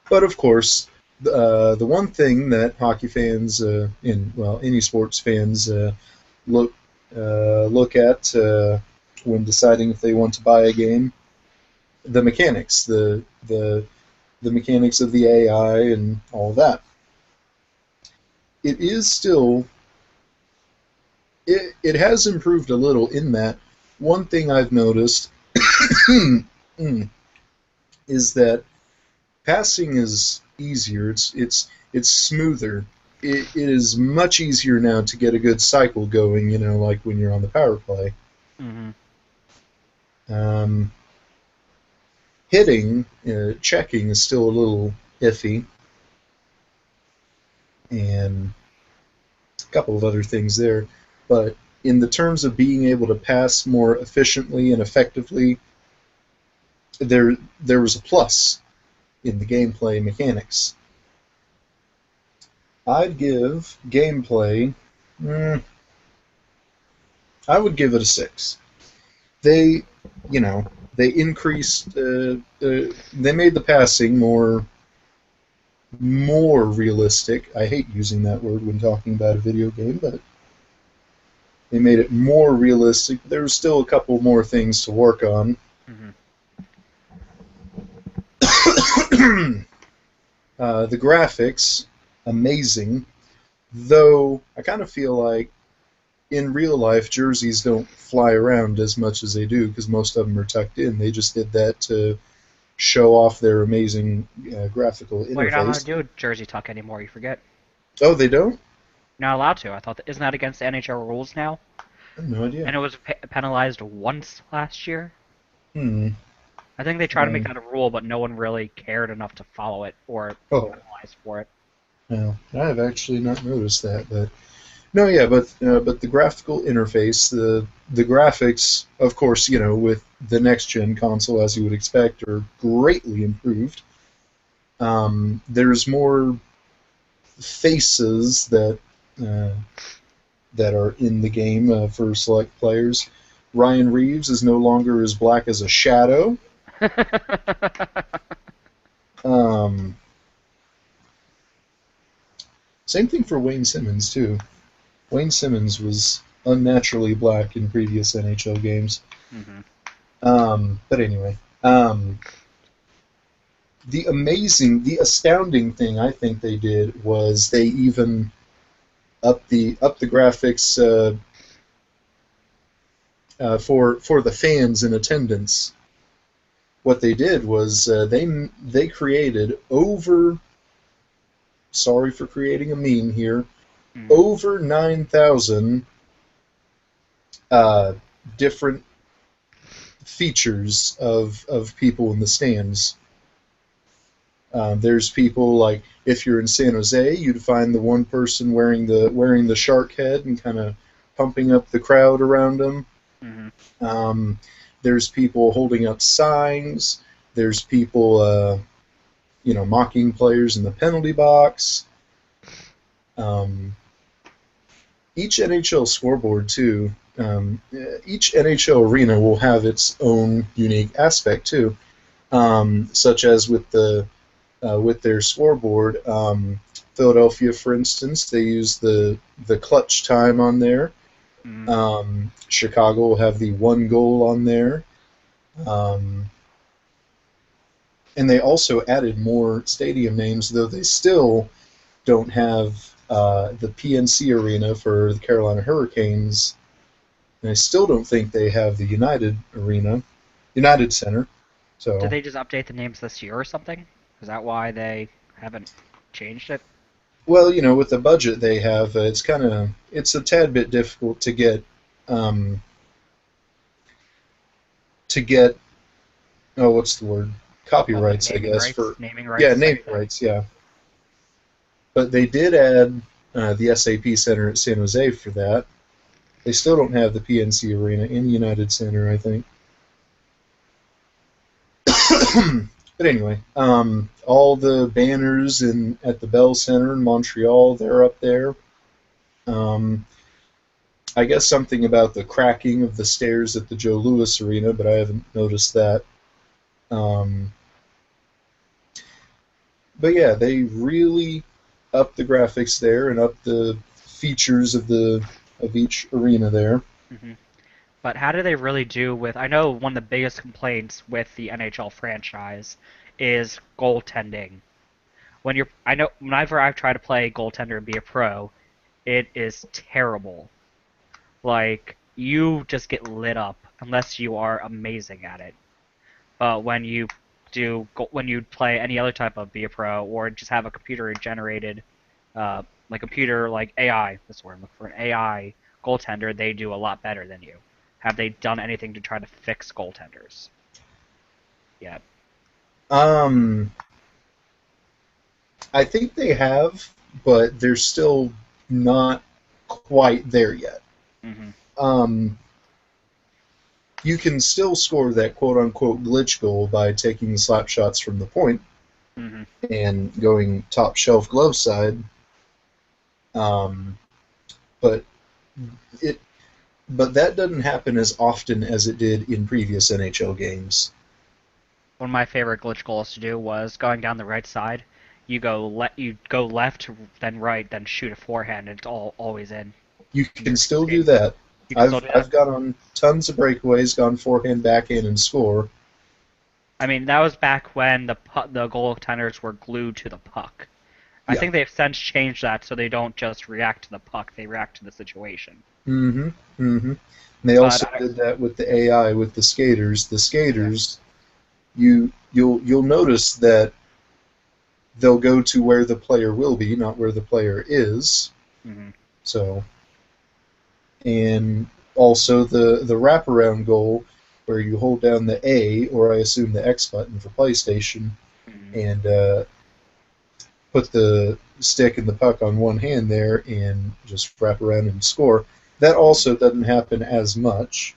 But of course, the one thing that hockey fans any sports fans look look at when deciding if they want to buy a game, the mechanics, the mechanics of the AI and all that. It is still it has improved a little in that one thing I've noticed is that passing is easier. It's smoother. It is much easier now to get a good cycle going. Like when you're on the power play. Mm-hmm. Hitting, checking is still a little iffy, and a couple of other things there. But in the terms of being able to pass more efficiently and effectively, there was a plus in the gameplay mechanics. I'd give gameplay. I would give it a 6. They increased. They made the passing more realistic. I hate using that word when talking about a video game, but they made it more realistic. There was still a couple more things to work on. Mm-hmm. The graphics, amazing. Though I kind of feel like in real life, jerseys don't fly around as much as they do because most of them are tucked in. They just did that to show off their amazing graphical interface. Well, you're not allowed to do a jersey tuck anymore. You forget. Oh, they don't? You're not allowed to. I thought isn't that against the NHL rules now? I have no idea. And it was penalized once last year. I think they tried to make that a rule, but no one really cared enough to follow it or penalize for it. No, I have actually not noticed that, but no, yeah, but the graphical interface, the graphics, of course, with the next gen console, as you would expect, are greatly improved. There's more faces that are in the game for select players. Ryan Reeves is no longer as black as a shadow. Same thing for Wayne Simmons, too. Wayne Simmons was unnaturally black in previous NHL games. Mm-hmm. But anyway, the astounding thing I think they did was they even upped the graphics for the fans in attendance. What they did was they created over. Sorry for creating a meme here. Over 9,000 different features of people in the stands. There's people like if you're in San Jose, you'd find the one person wearing the shark head and kind of pumping up the crowd around them. Mm-hmm. There's people holding up signs. There's people mocking players in the penalty box. Each NHL scoreboard, too, each NHL arena will have its own unique aspect, too, such as with their scoreboard. Philadelphia, for instance, they use the clutch time on there. Mm-hmm. Chicago will have the 1 goal on there. And they also added more stadium names, though they still don't have the PNC Arena for the Carolina Hurricanes. And I still don't think they have the United Center. So did they just update the names this year or something? Is that why they haven't changed it? Well, with the budget they have, it's a tad bit difficult to get what's the word? Copyrights, I guess, for naming rights. Yeah, naming rights, yeah. But they did add the SAP Center at San Jose for that. They still don't have the PNC Arena in the United Center, I think. But anyway, all the banners at the Bell Center in Montreal, they're up there. Um, I guess something about the cracking of the stairs at the Joe Louis Arena, but I haven't noticed that. Um, but yeah, they really up the graphics there and up the features of each arena there. Hmm. But how do they really do with? I know one of the biggest complaints with the NHL franchise is goaltending. I know whenever I've tried to play goaltender and be a pro, it is terrible. Like you just get lit up unless you are amazing at it. But when you play any other type of be a pro or just have a computer generated, like computer like AI, that's the word I'm looking for, an AI goaltender, they do a lot better than you. Have they done anything to try to fix goaltenders yet? Um, I think they have, but they're still not quite there yet. Hmm. Um, you can still score that quote unquote glitch goal by taking slap shots from the point Hmm. and going top shelf glove side. Um, but it but that doesn't happen as often as it did in previous NHL games. One of my favorite glitch goals to do was going down the right side. You go left, then right, then shoot a forehand, and it's always in. You And can you're still do skating. that. You can still I've do that. I've gone on tons of breakaways, gone forehand, backhand, and score. I mean, that was back when the goaltenders were glued to the puck. I Yeah. think they've since changed that so they don't just react to the puck; they react to the situation. Mm-hmm. Mm-hmm. They But also did that with the AI with the skaters. The yeah. skaters, you'll notice that they'll go to where the player will be, not where the player is. Hmm. So, and also the wraparound goal where you hold down the A, or I assume the X button for PlayStation, Hmm. and put the stick and the puck on one hand there and just wrap around and score. That also doesn't happen as much.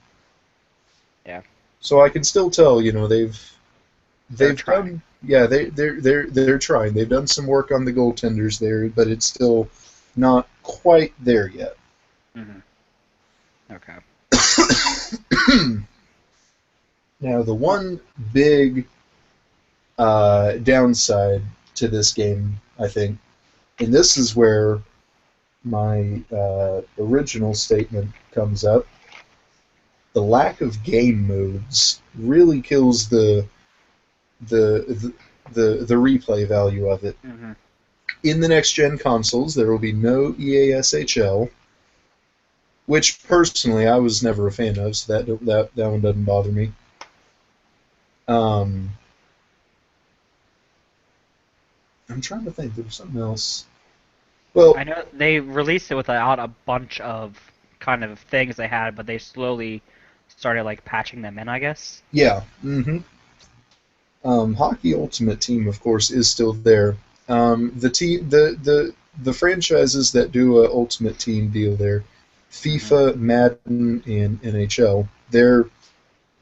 Yeah, So I can still tell, they're they've trying. done, yeah, they're trying. They've done some work on the goaltenders there, but it's still not quite there yet. Hmm. Okay. Now the one big downside to this game, I think, and this is where my original statement comes up. The lack of game modes really kills the the replay value of it. Hmm. In the next gen consoles, there will be no EASHL, which personally I was never a fan of, so that one doesn't bother me. Um, I'm trying to think. There was something else. Well, I know they released it without a bunch of kind of things they had, but they slowly started like patching them in, I guess. yeah. Hockey Ultimate Team, of course, is still there. The franchises that do a Ultimate Team deal there, Hmm. FIFA, Madden, and NHL,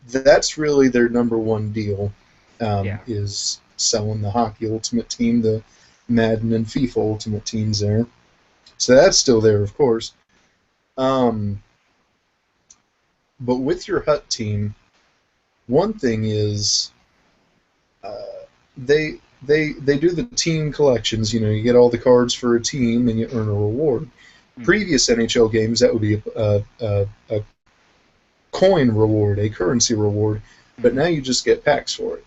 that's really their number one deal. Yeah. Is selling the Hockey Ultimate Team, the Madden and FIFA Ultimate Teams there. So that's still there, of course. Um, but with your Hut team, one thing is they do the team collections. You get all the cards for a team and you earn a reward. Hmm. Previous NHL games, that would be a coin reward, a currency reward, but Hmm. now you just get packs for it,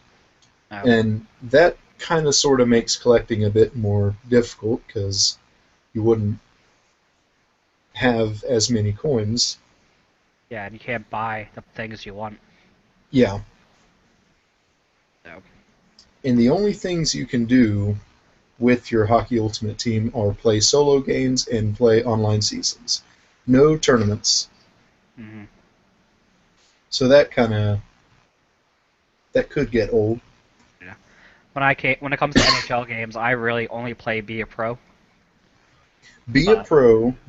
Oh. and that kind of sort of makes collecting a bit more difficult because you wouldn't have as many coins. Yeah, and you can't buy the things you want. Yeah, So. and the only things you can do with your Hockey Ultimate Team are play solo games and play online seasons. No tournaments. Hmm. So that could get old. Yeah. When it comes to NHL games, I really only play Be a Pro. But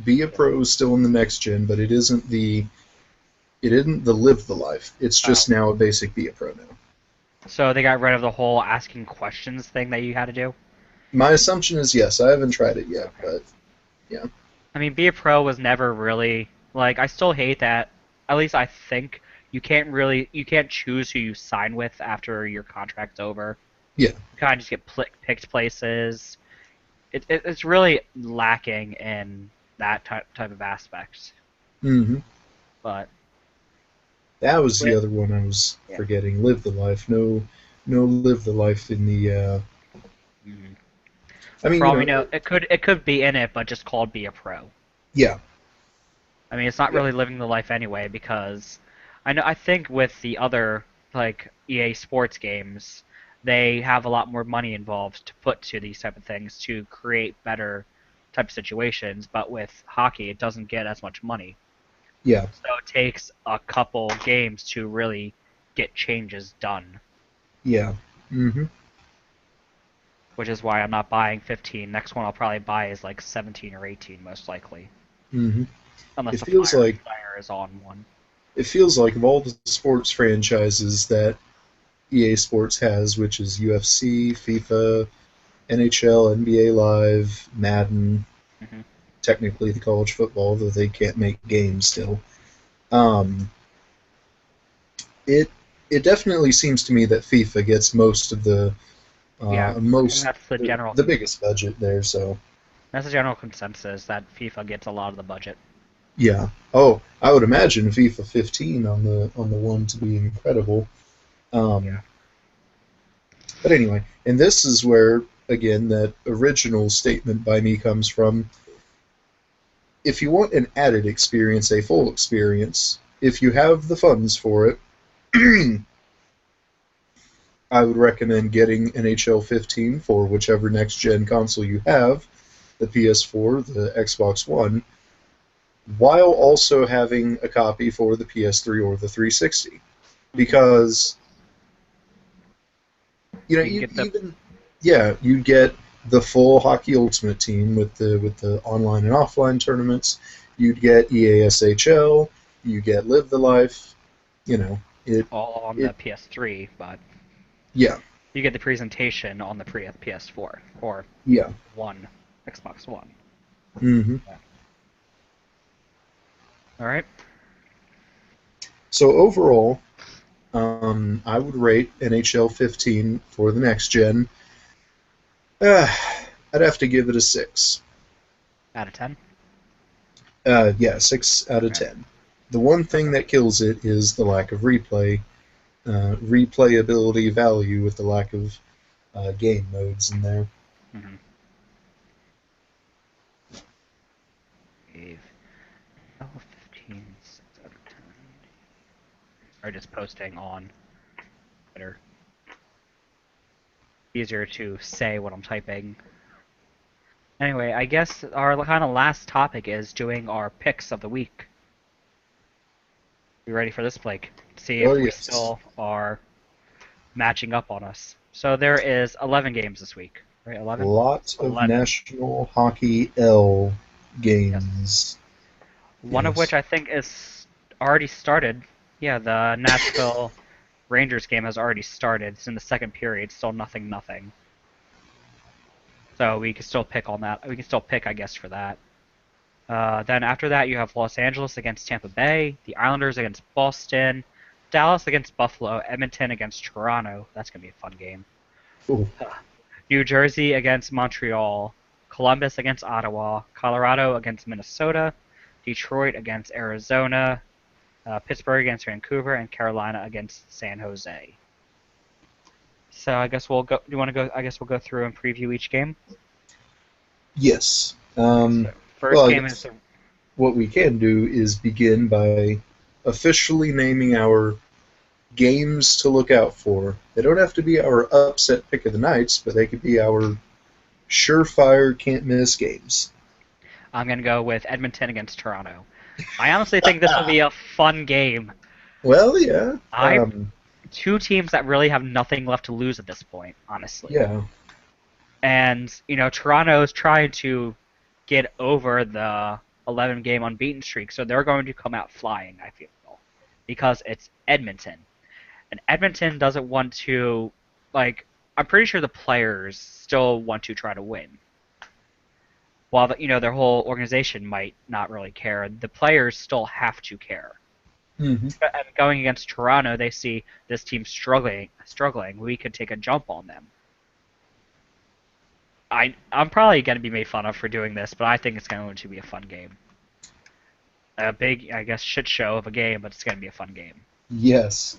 Be a pro is still in the next gen, but it isn't the live the life. It's oh, just now a basic Be a pro now. So they got rid of the whole asking questions thing that you had to do. My assumption is yes. I haven't tried it yet, Okay. but yeah. I mean, Be a Pro was never really like. I still hate that. At least I think you can't choose who you sign with after your contract's over. Yeah. You kind of just get picked places. It's really lacking in that type of aspect. Hmm. But That was the with other one I was yeah. forgetting. Live the life. No, no, live the life in the. Mhm. I mean, For all we know, it could be in it, but just called Be a Pro. yeah, I mean, it's not yeah, really living the life anyway because I think with the other like EA Sports games, they have a lot more money involved to put to these type of things to create better type of situations. But with hockey, it doesn't get as much money, yeah, so it takes a couple games to really get changes done. yeah. Hmm. Which is why I'm not buying 15. Next one I'll probably buy is like 17 or 18, most likely, Hmm. unless It the feels like Fire is on one. of all the sports franchises that EA Sports has, which is UFC, FIFA, NHL, NBA Live, Madden, Hmm. technically the college football, though they can't make games still. Um, it it definitely seems to me that FIFA gets most of the Yeah, I think most that's the general the biggest budget there. So That's the general consensus that FIFA gets a lot of the budget. yeah. Oh, I would imagine FIFA 15 on the one to be incredible. Yeah. Um, but anyway, and this is where again that original statement by me comes from. If you want an added experience, a full experience, if you have the funds for it, I would recommend getting NHL 15 for whichever next gen console you have, the PS4, the Xbox One, while also having a copy for the PS3 or the 360. Hmm. Because You can you get the even you get the full Hockey Ultimate Team with the online and offline tournaments. You'd get EASHL. You get Live the Life. You know it all on it the PS3, but yeah you get the presentation on the PS4 or yeah. One, Xbox One. Hmm. Yeah. All right. So overall, I would rate NHL 15 for the next gen. Uh, I'd have to give it a 6. Out of 10. Yeah, 6 out of Okay. 10. The one thing Okay. that kills it is the lack of replayability value with the lack of game modes in there. Mm-hmm. Gave 15, 6 out of 10. Or just posting on Twitter. Easier to say what I'm typing. Anyway, I guess our kind of last topic is doing our picks of the week. You ready for this, Blake? See Oh if we yes, still are matching up on us. So there is 11 games this week, right? 11? lot of 11. National Hockey L Yes. games. One of which Yes. I think is already started. Yeah, the Nashville Rangers game has already started. It's in the second period, still nothing, nothing. So we can still pick on that. We can still pick, I guess, for that. Then after that, you have Los Angeles against Tampa Bay, the Islanders against Boston, Dallas against Buffalo, Edmonton against Toronto. That's gonna be a fun game. Ooh. New Jersey against Montreal, Columbus against Ottawa, Colorado against Minnesota, Detroit against Arizona, Pittsburgh against Vancouver, and Carolina against San Jose. So I guess we'll go. Do you want to go? I guess we'll go through and preview each game. Yes. Okay, so Well, first I game is guess what we can do is begin by officially naming our games to look out for. They don't have to be our upset pick of the nights, but they could be our surefire can't miss games. I'm gonna go with Edmonton against Toronto. I honestly think this will be a fun game. Well, yeah, I Two teams that really have nothing left to lose at this point, honestly. yeah, And Toronto's trying to get over the 11 game unbeaten streak, so they're going to come out flying. I feel because it's Edmonton. And Edmonton doesn't want to, like, I'm pretty sure the players still want to try to win. While their whole organization might not really care, the players still have to care. Hmm. And going against Toronto, they see this team struggling. We could take a jump on them. I'm probably going to be made fun of for doing this, but I think it's going to be a fun game. A big, I guess, shit show of a game, but it's going to be a fun game. Yes,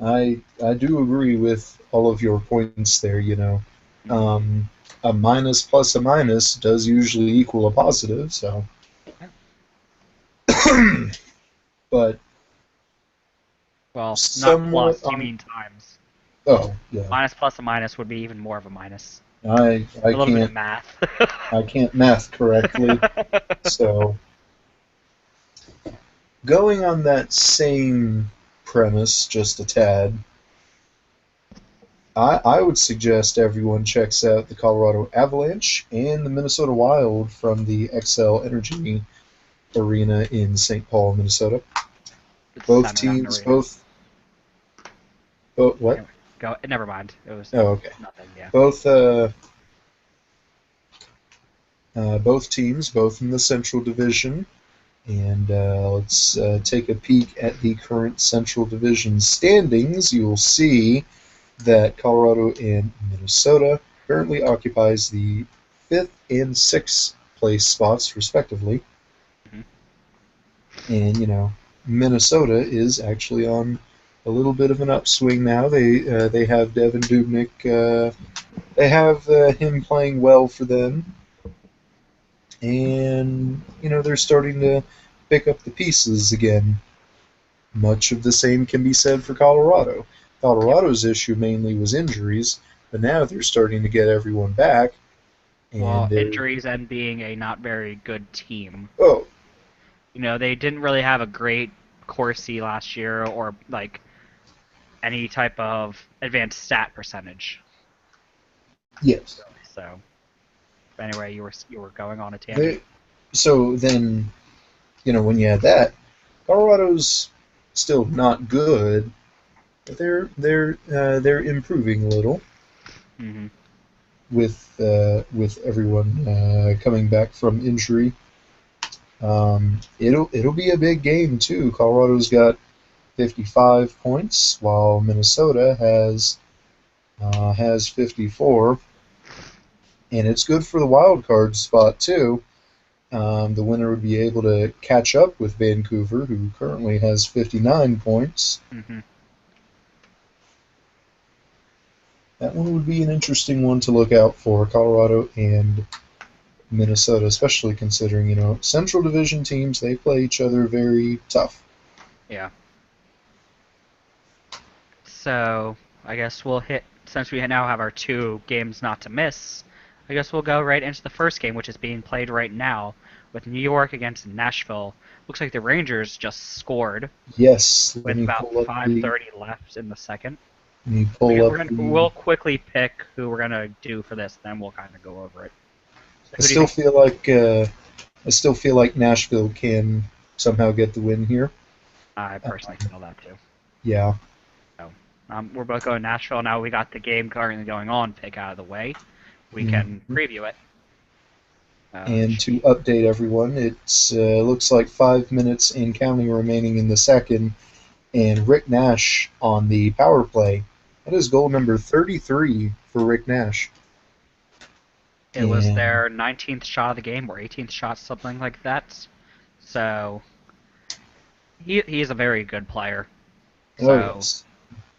I do agree with all of your points there. Um, a minus plus a minus does usually equal a positive. So, but Well, not somewhat plus, you on. mean times. Oh yeah, Minus plus a minus would be even more of a minus. I A little bit of can't math. I can't math correctly. So going on that same premise, just a tad, I would suggest everyone checks out the Colorado Avalanche and the Minnesota Wild from the XL Energy Arena in St. Paul, Minnesota. It's Both Center, not an teams, arena. both what? Anyway, go. Never mind. It was Oh, okay. nothing. Yeah. Both teams, both in the Central Division, and let's take a peek at the current Central Division standings. You'll see that Colorado and Minnesota currently occupies the fifth and sixth place spots, respectively. Mhm. And Minnesota is actually on a little bit of an upswing now. They have Devin Dubnyk. They have him playing well for them, and they're starting to pick up the pieces again. Much of the same can be said for Colorado. Yep. Colorado's issue mainly was injuries, but now they're starting to get everyone back, and Well, they're injuries and being a not very good team. oh They didn't really have a great Corsi last year or like any type of advanced stat percentage. yes. So anyway, you were going on a tangent. They so then when you add that, Colorado's still not good, but they're improving a little Mm-hmm. with everyone coming back from injury. It'll be a big game too. Colorado's got 55 points, while Minnesota has 54, and it's good for the wild card spot too. The winner would be able to catch up with Vancouver, who currently has 59 points. Mm-hmm. That one would be an interesting one to look out for, Colorado and Minnesota, especially considering, Central Division teams, they play each other very tough. Yeah. So I guess we'll hit since we now have our two games not to miss. I guess we'll go right into the first game, which is being played right now with New York against Nashville. Looks like the Rangers just scored Yes, with about 5:30 left in the second. let me pull up the We'll quickly pick who we're gonna do for this, then we'll kind of go over it. So I who do you still think? feel like Nashville can somehow get the win here. I Uh, personally feel that too. yeah, So we're both going Nashville now. We got the game currently going on. Pick out of the way. We can mhm. preview it. And to update everyone, it looks like 5 minutes and counting remaining in the second, and Rick Nash on the power play. That is goal number 33 for Rick Nash. It was And their 19th shot of the game or 18th shot, something like that. So he's a very good player. oh So yes,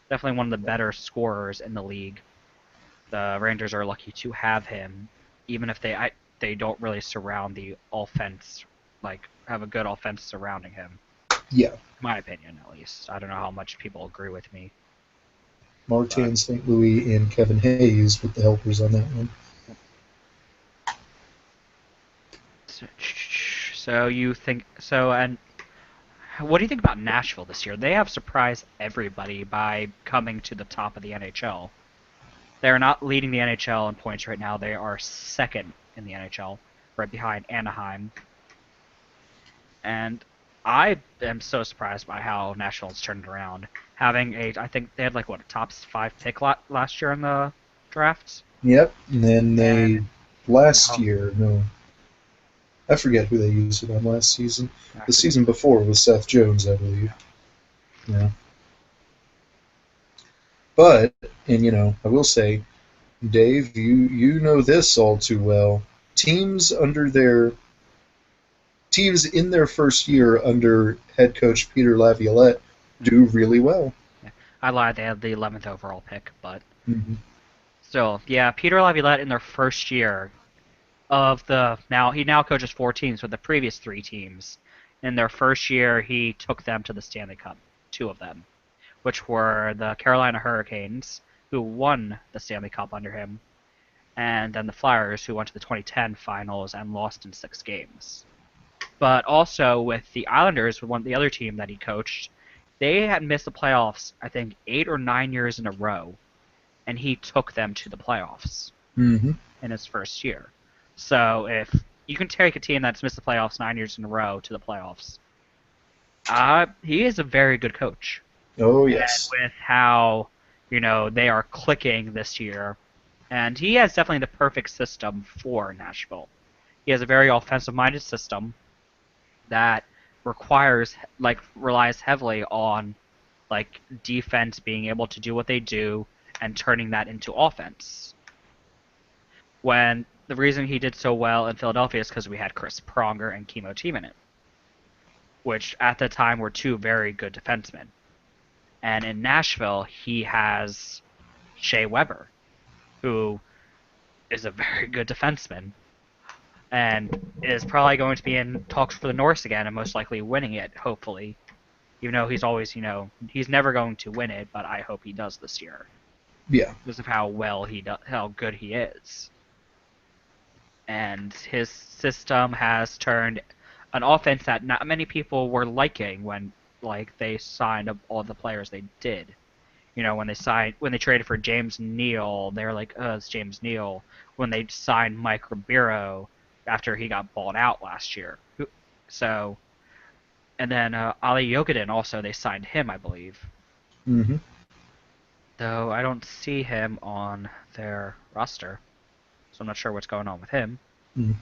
definitely one of the better scorers in the league. The Rangers are lucky to have him, even if they don't really surround the offense, like have a good offense surrounding him. yeah. My opinion, at least. I don't know how much people agree with me, but Martin St. Louis and Kevin Hayes with the helpers on that one. so you think so? And what do you think about Nashville this year? They have surprised everybody by coming to the top of the NHL. They're not leading the NHL in points right now. They are second in the NHL, right behind Anaheim. And I am so surprised by how Nashville's turned it around. Having I think they had like what a top 5 pick last year in the drafts, Yep. And then and they last now year, no, I forget who they used it on last season. I The forget. season before was Seth Jones, I believe. Yeah. But, and I will say, Dave, you know this all too well. Teams under their teams in their first year under head coach Peter Laviolette do really well. Yeah. I lied. They had the 11th overall pick, but Hmm. still, yeah. Peter Laviolette in their first year of the he now coaches 4 teams with the previous 3 teams. In their first year, he took them to the Stanley Cup, 2 of them, which were the Carolina Hurricanes, who won the Stanley Cup under him, and then the Flyers, who went to the 2010 finals and lost in 6 games. But also with the Islanders, one the other team that he coached, they had missed the playoffs, I think, 8 or 9 years in a row, and he took them to the playoffs Hmm. in his first year. So if you can take a team that's missed the playoffs 9 years in a row to the playoffs, he is a very good coach. Oh And yes. with how they are clicking this year, and he has definitely the perfect system for Nashville. He has a very offensive-minded system that relies heavily on like defense being able to do what they do and turning that into offense. When the reason he did so well in Philadelphia is because we had Chris Pronger and Kimo Timonen, which at the time were 2 very good defensemen. And in Nashville, he has Shea Weber, who is a very good defenseman and is probably going to be in talks for the Norris again and most likely winning it, hopefully. Even though he's always, he's never going to win it, but I hope he does this year Yeah. because of how well how good he is. And his system has turned an offense that not many people were liking when they signed up all the players they did. When they traded for James Neal, they were like, "Oh, it's James Neal." When they signed Mike Ribeiro after he got bought out last year, so and then Ali Yogadin also they signed him, I believe. Hmm. Though I don't see him on their roster, so I'm not sure what's going on with him. Mm.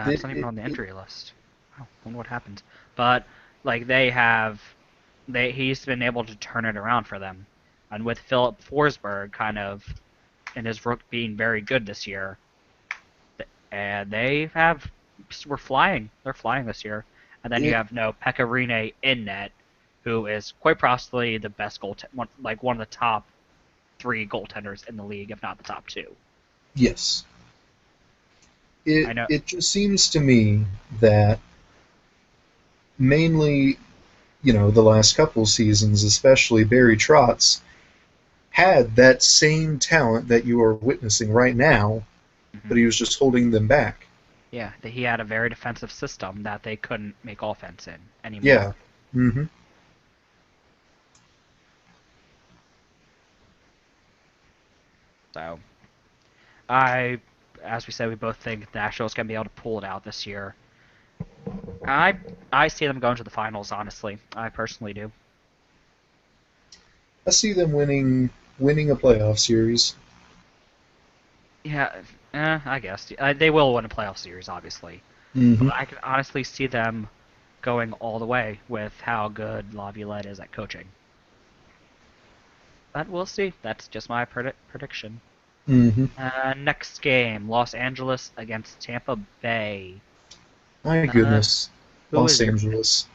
He's not even on the injury list. I wonder what happened. But they have, he's been able to turn it around for them, and with Philip Forsberg kind of in his rook being very good this year, and we're flying. They're flying this year, and then you It, have Pekka Rinne in net, who is quite possibly the best one of the top 3 goaltenders in the league, if not the top 2. yes. I know. It just seems to me that mainly, the last couple seasons, especially Barry Trotz, had that same talent that you are witnessing right now, Mhm. but he was just holding them back. Yeah, he had a very defensive system that they couldn't make offense in Yeah. anymore. Hmm. So I, as we said, we both think the Nationals going to be able to pull it out this year. I I see them going to the finals. Honestly, I personally do. I see them winning a playoff series. Yeah, I guess they will win a playoff series, obviously. Hmm. But I can honestly see them going all the way with how good Laviolette is at coaching. But we'll see. That's just my prediction. Hmm. Next game, Los Angeles against Tampa Bay. My Uh, goodness, who Los is your Angeles.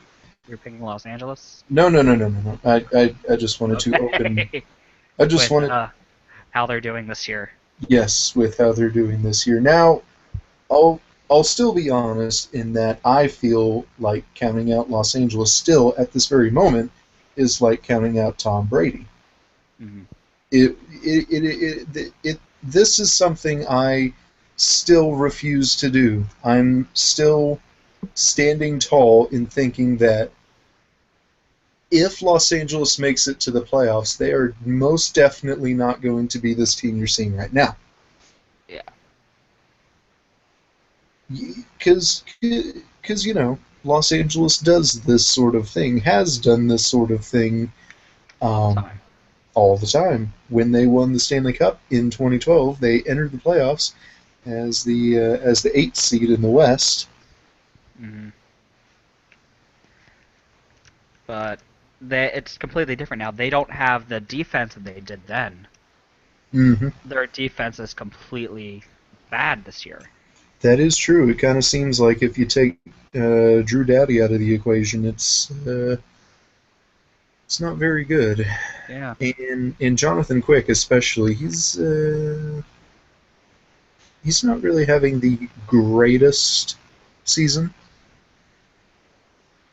you're picking Los Angeles? No, no, no, no, no, no. I just wanted to open. Okay. I just With wanted, how they're doing this year. yes, with how they're doing this year. Now, I'll I'll still be honest in that I feel like counting out Los Angeles still at this very moment is like counting out Tom Brady. Hmm. This is something I still refuse to do. I'm still standing tall in thinking that if Los Angeles makes it to the playoffs, they are most definitely not going to be this team you're seeing right now. Yeah. Because because Los Angeles does this sort of thing, has done this sort of thing all the um, time. all the time. When they won the Stanley Cup in 2012, they entered the playoffs as the eighth seed in the West. Hmm. But it's completely different now. They don't have the defense that they did then. Hmm. Their defense is completely bad this year. That is true. It kind of seems like if you take Drew Doughty out of the equation, it's not very good. Yeah. And Jonathan Quick especially, he's not really having the greatest season.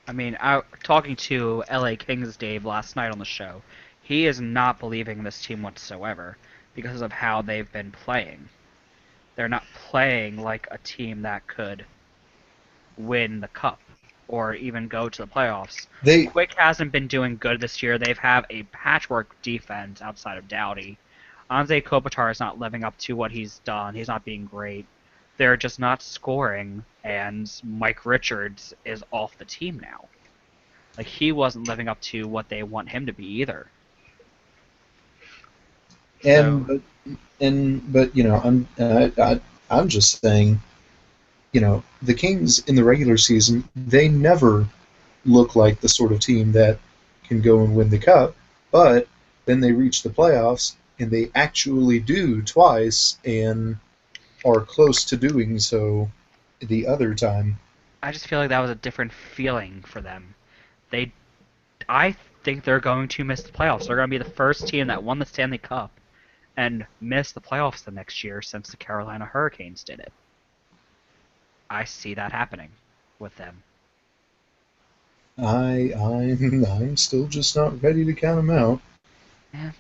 I mean, talking to LA Kings Dave last night on the show, he is not believing this team whatsoever because of how they've been playing. They're not playing like a team that could win the cup or even go to the playoffs. They Quick hasn't been doing good this year. They've have a patchwork defense outside of Doughty. Anze Kopitar is not living up to what he's done. He's not being great. They're just not scoring, and Mike Richards is off the team now. Like, he wasn't living up to what they want him to be either. and So, but I'm just saying, the Kings in the regular season, they never look like the sort of team that can go and win the cup, but then they reach the playoffs and they actually do twice and are close to doing so the other time. I just feel like that was a different feeling for them. They, I think they're going to miss the playoffs. They're going to be the first team that won the Stanley Cup and miss the playoffs the next year since the Carolina Hurricanes did it. I see that happening with them. I'm still just not ready to count them out. Yeah.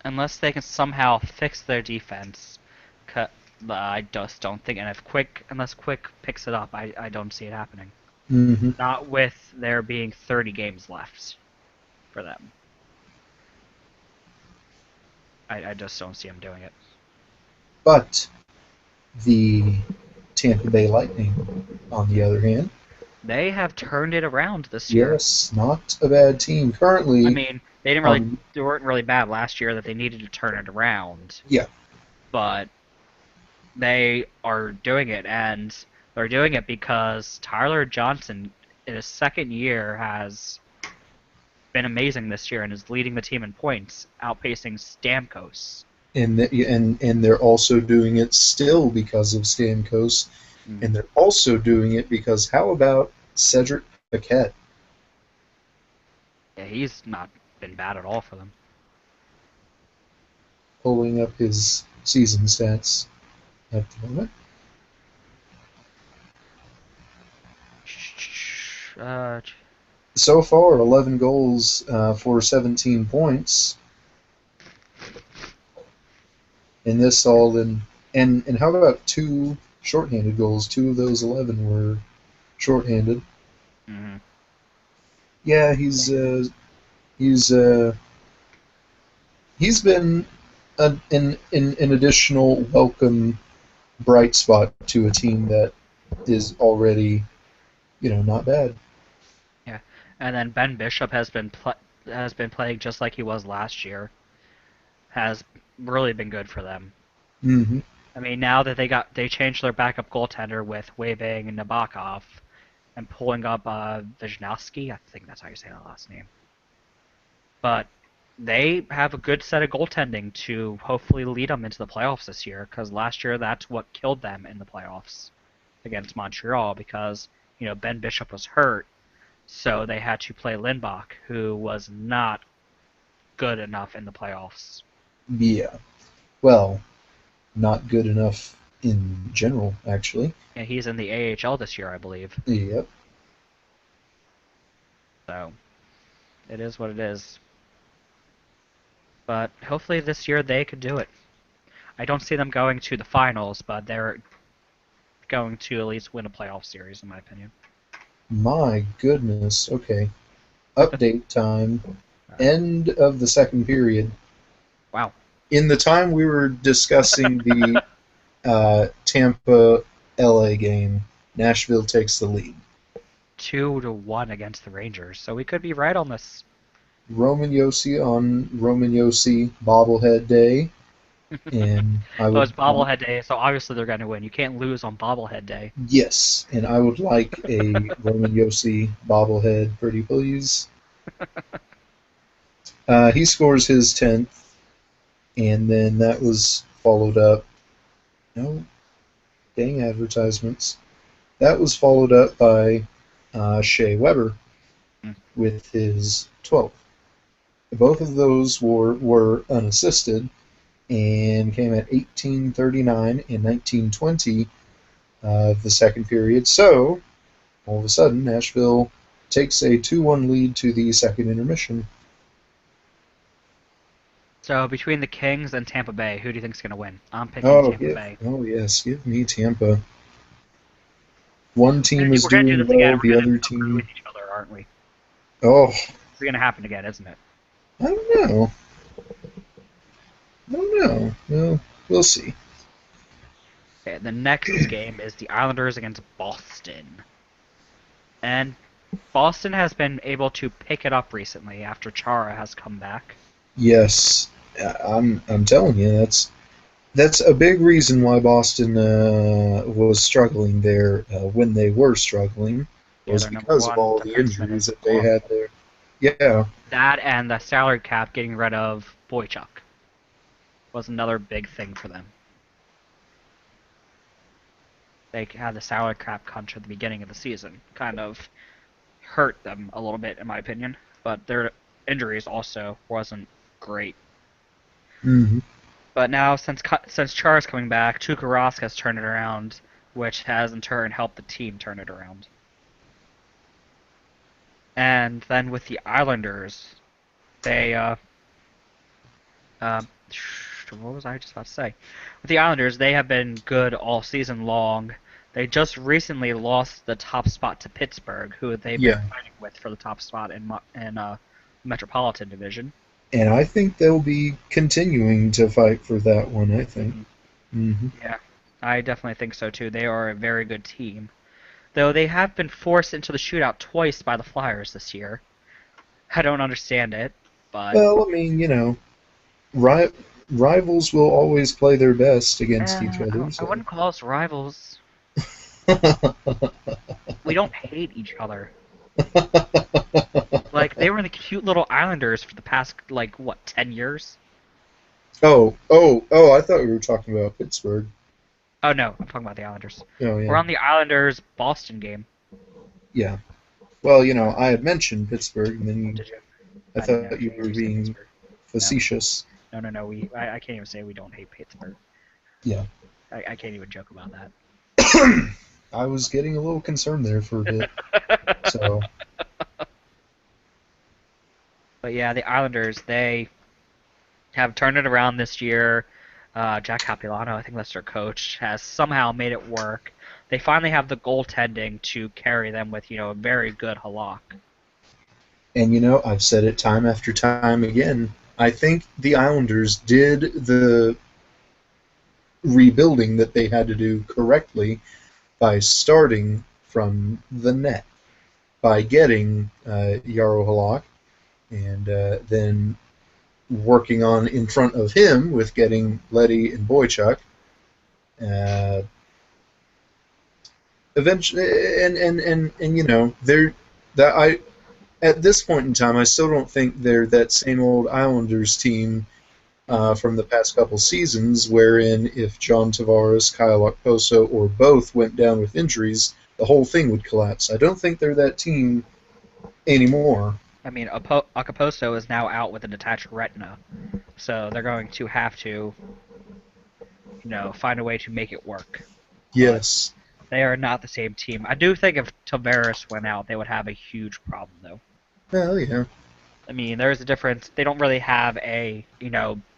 Unless they can somehow fix their defense, I just don't think. And unless Quick picks it up, I don't see it happening. Hmm. Not with there being 30 games left for them. I just don't see them doing it. But the Tampa Bay Lightning, on the other hand, They have turned it around this year. yes, not a bad team. I Currently, mean, on they weren't really bad last year that they needed to turn it around, yeah, but they are doing it, and they're doing it because Tyler Johnson, in his second year, has been amazing this year and is leading the team in points, outpacing Stamkos. and they're also doing it still because of Stamkos, Mm. and they're also doing it because how about Cedric Paquette Yeah, he's not been bad at all for them. pulling up his season stats at the moment? Uh, So far, 11 goals for 17 points, and this all in. And how about two shorthanded goals? Two of those 11 were shorthanded. mm-hmm. Yeah, he's he's been an additional welcome bright spot to a team that is already, not bad. Yeah, and then Ben Bishop has been playing just like he was last year. Has really been good for them. Hmm. I mean, now that they changed their backup goaltender with Weibing and Nabokov, and pulling up Wisniewski, I think that's how you say that last name. But they have a good set of goaltending to hopefully lead them into the playoffs this year, because last year that's what killed them in the playoffs against Montreal, because Ben Bishop was hurt, so they had to play Lindbach, who was not good enough in the playoffs. Yeah. Well, not good enough in general, actually. And he's in the AHL this year, I believe. Yep. So it is what it is. But hopefully this year they could do it. I don't see them going to the finals, but they're going to at least win a playoff series, in my opinion. My goodness. Okay. Update time. Alright. End of the second period. Wow. In the time we were discussing the Tampa LA game, Nashville takes the lead. 2-1 against the Rangers, so we could be right on this. Roman Yossi on Roman Yossi bobblehead day, and I Oh, it's would bobblehead day, so obviously they're going to win. You can't lose on bobblehead day. yes, and I would like a Roman Yossi bobblehead, pretty please. He scores his 10th, and then that was followed up. No, dang advertisements. That was followed up by Shea Weber with his 12th. Both of those were unassisted and came at 18:39 and 19:20 of the second period. So, all of a sudden, Nashville takes a 2-1 lead to the second intermission. So between the Kings and Tampa Bay, who do you think is going to win? I'm picking Tampa Bay. Oh, yes, give me Tampa. One team is We're going to do doing this again. well, We're the going to other agree team. with each other, aren't we? Oh, It's going to happen again, isn't it? I don't know. Well, we'll see. Okay, the next game is the Islanders against Boston. And Boston has been able to pick it up recently after Chara has come back. Yes, I'm telling you, that's a big reason why Boston was struggling there when they were struggling, was their because of number all one the defenseman injuries is that they gone. had there. Yeah, That and the salary cap getting rid of Boychuk was another big thing for them. They had the salary cap crunch at the beginning of the season, kind of hurt them a little bit, in my opinion. But their injuries also wasn't great. hmm But now, since Chara's coming back, Tuukka Rask has turned it around, which has in turn helped the team turn it around. And then with the Islanders, they what was I just about to say? With the Islanders, they have been good all season long. They just recently lost the top spot to Pittsburgh, who they've been yeah, fighting with for the top spot in Metropolitan Division. and I think they'll be continuing to fight for that one. I think. hmm Yeah, I definitely think so too. They are a very good team, though they have been forced into the shootout twice by the Flyers this year. I don't understand it, but Well, I mean, ri- rivals will always play their best against each other. I So. wouldn't call us rivals. We don't hate each other. Like, they were the cute little Islanders for the past, like, what, 10 years? Oh! I thought we were talking about Pittsburgh. Oh, no, I'm talking about the Islanders. Oh We're yeah, on the Islanders-Boston game. yeah. Well, I had mentioned Pittsburgh, and then Did you? I I didn't know thought you you were were saying being Pittsburgh. facetious. No. I can't even say we don't hate Pittsburgh. Yeah. I can't even joke about that. I was getting a little concerned there for a bit. So, But yeah, the Islanders, they have turned it around this year. Jack Capilano, I think that's their coach, has somehow made it work. They finally have the goaltending to carry them with, a very good Halak. and I've said it time after time again. I think the Islanders did the rebuilding that they had to do correctly by starting from the net, by getting Yaro Halak, and then working on in front of him with getting Letty and Boychuk. Eventually, and they're that I at this point in time, I still don't think they're that same old Islanders team from the past couple seasons, wherein if John Tavares, Kyle Okposo, or both went down with injuries, the whole thing would collapse. I don't think they're that team anymore. I mean, Okaposo is now out with a detached retina, so they're going to have to, find a way to make it work. Yes. They are not the same team. I do think if Tavares went out, they would have a huge problem, though. Well, yeah. I mean, there's a difference. They don't really have a,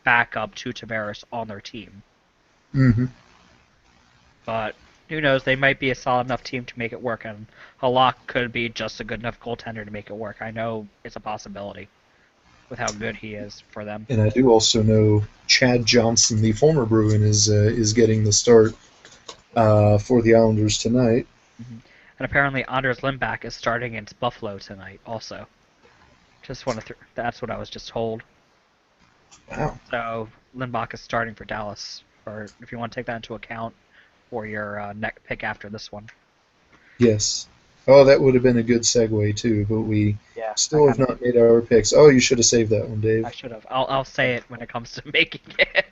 backup to Tavares on their team. hmm But who knows? They might be a solid enough team to make it work, and Halak could be just a good enough goaltender to make it work. I know it's a possibility with how good he is for them. And I do also know Chad Johnson, the former Bruin, is getting the start for the Islanders tonight. Hmm. And apparently Anders Limbach is starting against Buffalo tonight also. Just want to that's what I was just told. Wow. So Limbach is starting for Dallas, or if you want to take that into account for your neck pick after this one. Yes. Oh, that would have been a good segue too, but we Yeah, I still have kind of not made our picks. Oh, you should have saved that one, I Dave. should have. I'll say it when it comes to making it.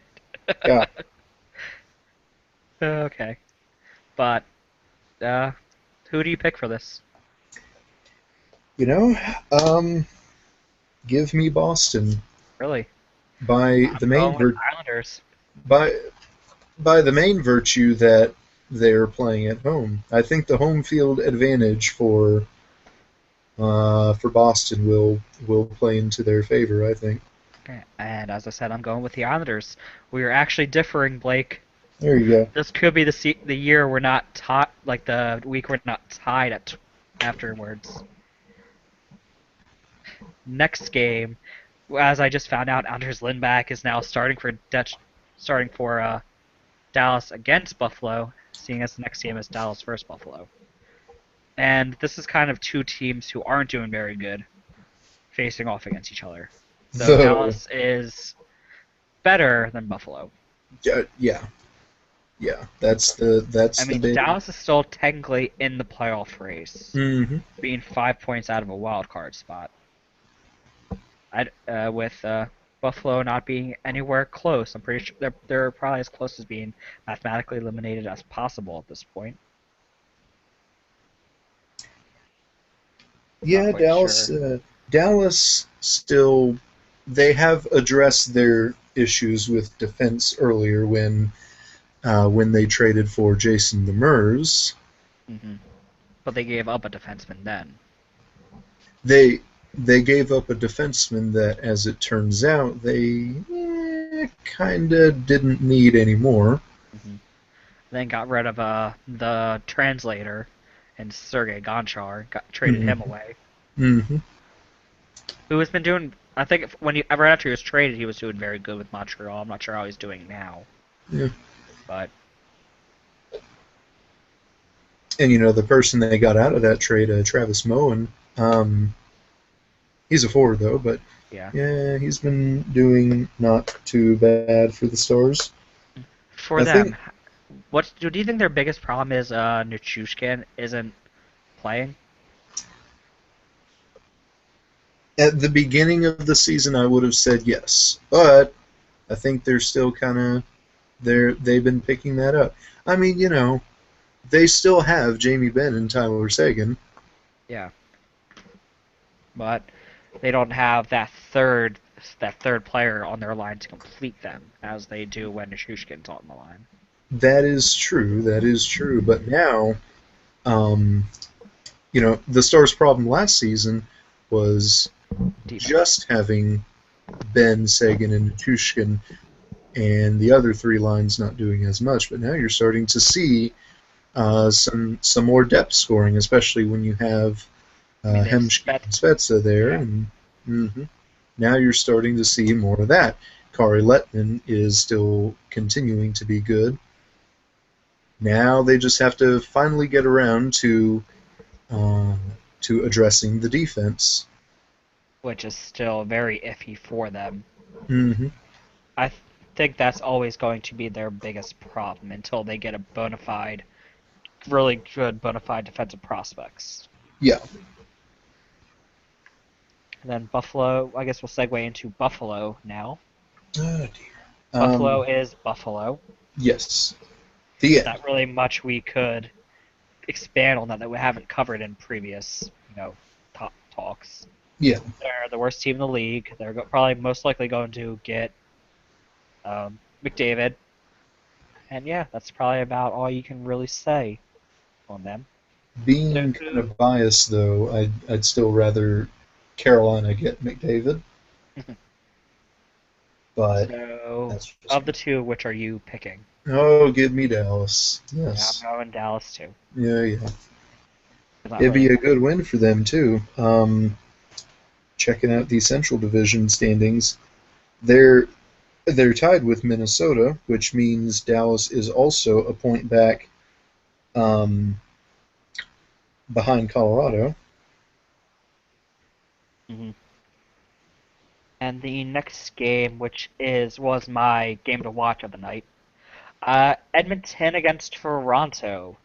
Yeah. Okay, but uh, who do you pick for this? You know, um, give me Boston Really? by I'm the main going with vir- Islanders. by by the main virtue that they're playing at home. I think the home field advantage for Boston will play into their favor. I think. Okay. And as I said, I'm going with the Islanders. We are actually differing, Blake. There you go. This could be the year we're not tied, like the week we're not tied at afterwards. Next game, as I just found out, Anders Lindback is now starting for Dallas against Buffalo, seeing as the next game is Dallas versus Buffalo. And this is kind of two teams who aren't doing very good facing off against each other. Though Though, Dallas is better than Buffalo. yeah, yeah, I that's the mean, big. Dallas is still technically in the playoff race, Hmm. being 5 points out of a wild card spot. With Buffalo not being anywhere close, I'm pretty sure they're probably as close as being mathematically eliminated as possible at this point. Not Yeah, quite Dallas. sure. Dallas still. They have addressed their issues with defense earlier when they traded for Jason Demers. Hmm. But they gave up a defenseman then. They they gave up a defenseman that, as it turns out, they kind of didn't need anymore. Hmm. Then got rid of the translator and Sergei Gonchar, traded him Hmm. away. Hmm. Who has been doing? I think when right after he was traded, he was doing very good with Montreal. I'm not sure how he's doing now, Yeah. but And the person they got out of that trade, Travis Moen, um, he's a forward though, but yeah. yeah, he's been doing not too bad for the Stars. For I think them, what do you think their biggest problem is? Nichushkin isn't playing. at the beginning of the season I would have said yes, but I think they're still kind of they've been picking that up. I mean, they still have Jamie Benn and Tyler Seguin. Yeah, but they don't have that third player on their line to complete them as they do when Nichushkin's on the line. That is true. That is true. But now, um, the Stars' problem last season was Defense. just having Ben, Sagan, and Tushkin, and the other three lines not doing as much. But now you're starting to see some more depth scoring, especially when you have I mean, they've Hemsky spent. and Svetsa there, Yeah. and now you're starting to see more of that. Kari Lettman is still continuing to be good. Now they just have to finally get around uh, to addressing the defense. Which is still very iffy for them. Hmm. I think that's always going to be their biggest problem until they get a bona fide, really good bona fide defensive prospects. Yeah. And then Buffalo, I guess we'll segue into Buffalo now. Oh dear. Buffalo is Buffalo. Yes. The There's end. not really much we could expand on that we haven't covered in previous, talks. Yeah. They're the worst team in the league. They're probably most likely going to get McDavid. And yeah, that's probably about all you can really say on them. So Being kind of biased, though, I'd still rather Carolina get McDavid, but So, that's just of me. the two, which are you picking? Oh, give me Dallas. Yeah, I'm Yes. going Dallas too. Yeah, yeah. There's not It'd really be a much. good win for them too. Checking out the Central Division standings, they're they're tied with Minnesota, which means Dallas is also a point back um, behind Colorado. Hmm. And the next game, which was my game to watch of the night, Edmonton against Toronto.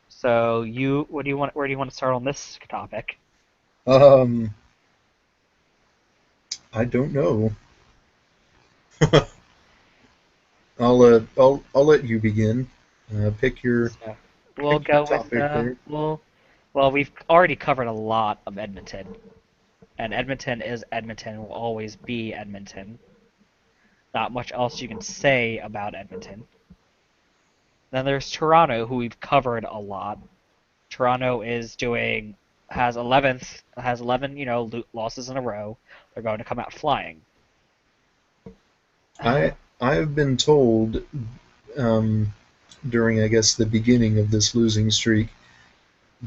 So what do you want? Where do you want to start on this topic? Um, I don't know. I'll let you begin. Pick your So we'll go with topic there. well, we've already covered a lot of Edmonton, and Edmonton is Edmonton, will always be Edmonton. Not much else you can say about Edmonton. Then there's Toronto, who we've covered a lot. Toronto is doing has 11 losses in a row. They're going to come out flying. I have been told um, during I guess the beginning of this losing streak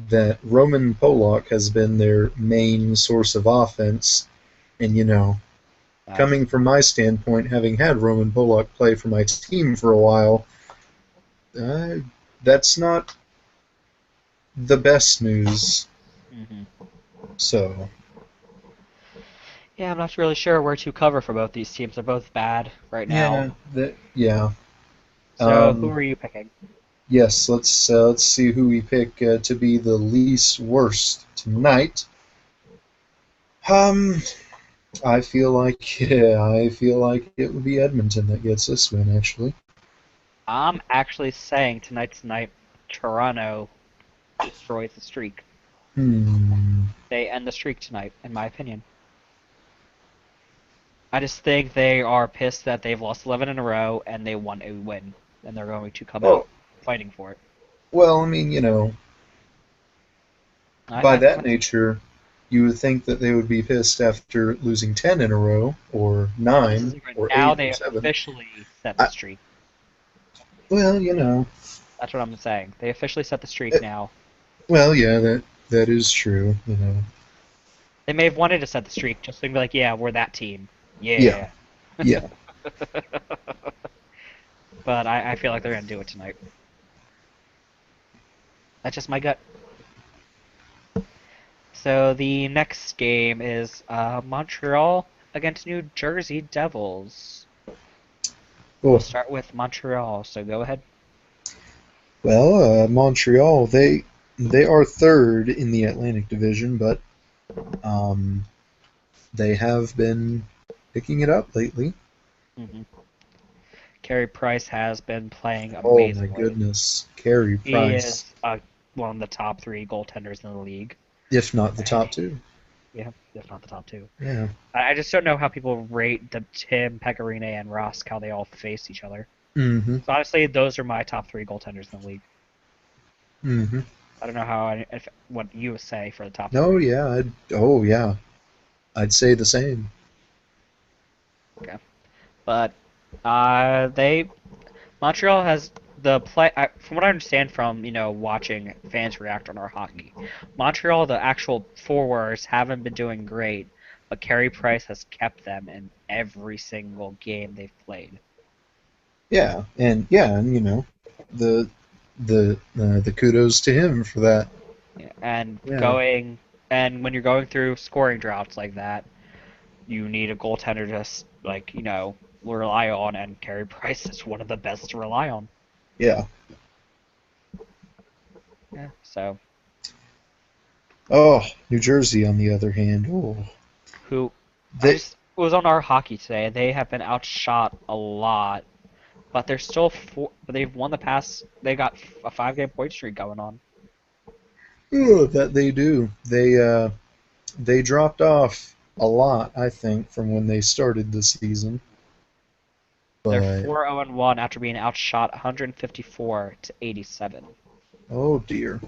that Roman Polak has been their main source of offense, and Uh, coming from my standpoint, having had Roman Polak play for my team for a while, uh, that's not the best news. mhm. So Yeah, I'm not really sure where to cover for both these teams. They're both bad right now. yeah. So who are you picking? Yes, let's see who we pick to be the least worst tonight. Um, I feel like it would be Edmonton that gets this win actually. I'm actually saying tonight, Toronto destroys the streak. Hmm. They end the streak tonight, in my opinion. I just think they are pissed that they've lost 11 in a row and they want a win, and they're going to come out Oh, fighting for it. well, I mean, by I that nature, you would think that they would be pissed after losing 10 in a row, or well, this is 9, different. or Now 8, they or 7. officially set the I, streak. well, That's what I'm saying. They officially set the streak it, now. well, yeah, that is true. They may have wanted to set the streak just to be like, yeah, we're that team. Yeah, Yeah. yeah. But I feel like they're going to do it tonight. That's just my gut. So the next game is Montreal against New Jersey Devils. We'll Oh, start with Montreal, so go ahead. well, Montreal, they are third in the Atlantic Division, but um, they have been picking it up lately. Hmm. Carey Price has been playing Oh my amazingly. goodness, Carey He Price, is one of the top three goaltenders in the league. if not the And top two. yeah, if not the top two. Yeah. I just don't know how people rate the Tim, Pecorine, and Rosk, how they all face each other. Mm-hmm. So honestly, those are my top three goaltenders in the league. Mm-hmm. I don't know what you would say for the top Oh three. yeah. Oh yeah. I'd say the same. Okay, but they Montreal has the play. From what I understand from watching fans react on our hockey, Montreal, the actual forwards haven't been doing great, but Carey Price has kept them in every single game they've played. And the the kudos to him for that. Yeah, and Yeah. when you're going through scoring droughts like that, you need a goaltender to rely on, and Carey Price is one of the best to rely on. Yeah. Yeah, so Oh, New Jersey on the other hand. Oh, who I they just was on our hockey today. They have been outshot a lot, but they're still but they've won the past. They got a 5 game point streak going on. that they do. They dropped off a lot, I think, from when they started the season. They're But 4-0-1 after being outshot 154 to 87, oh dear.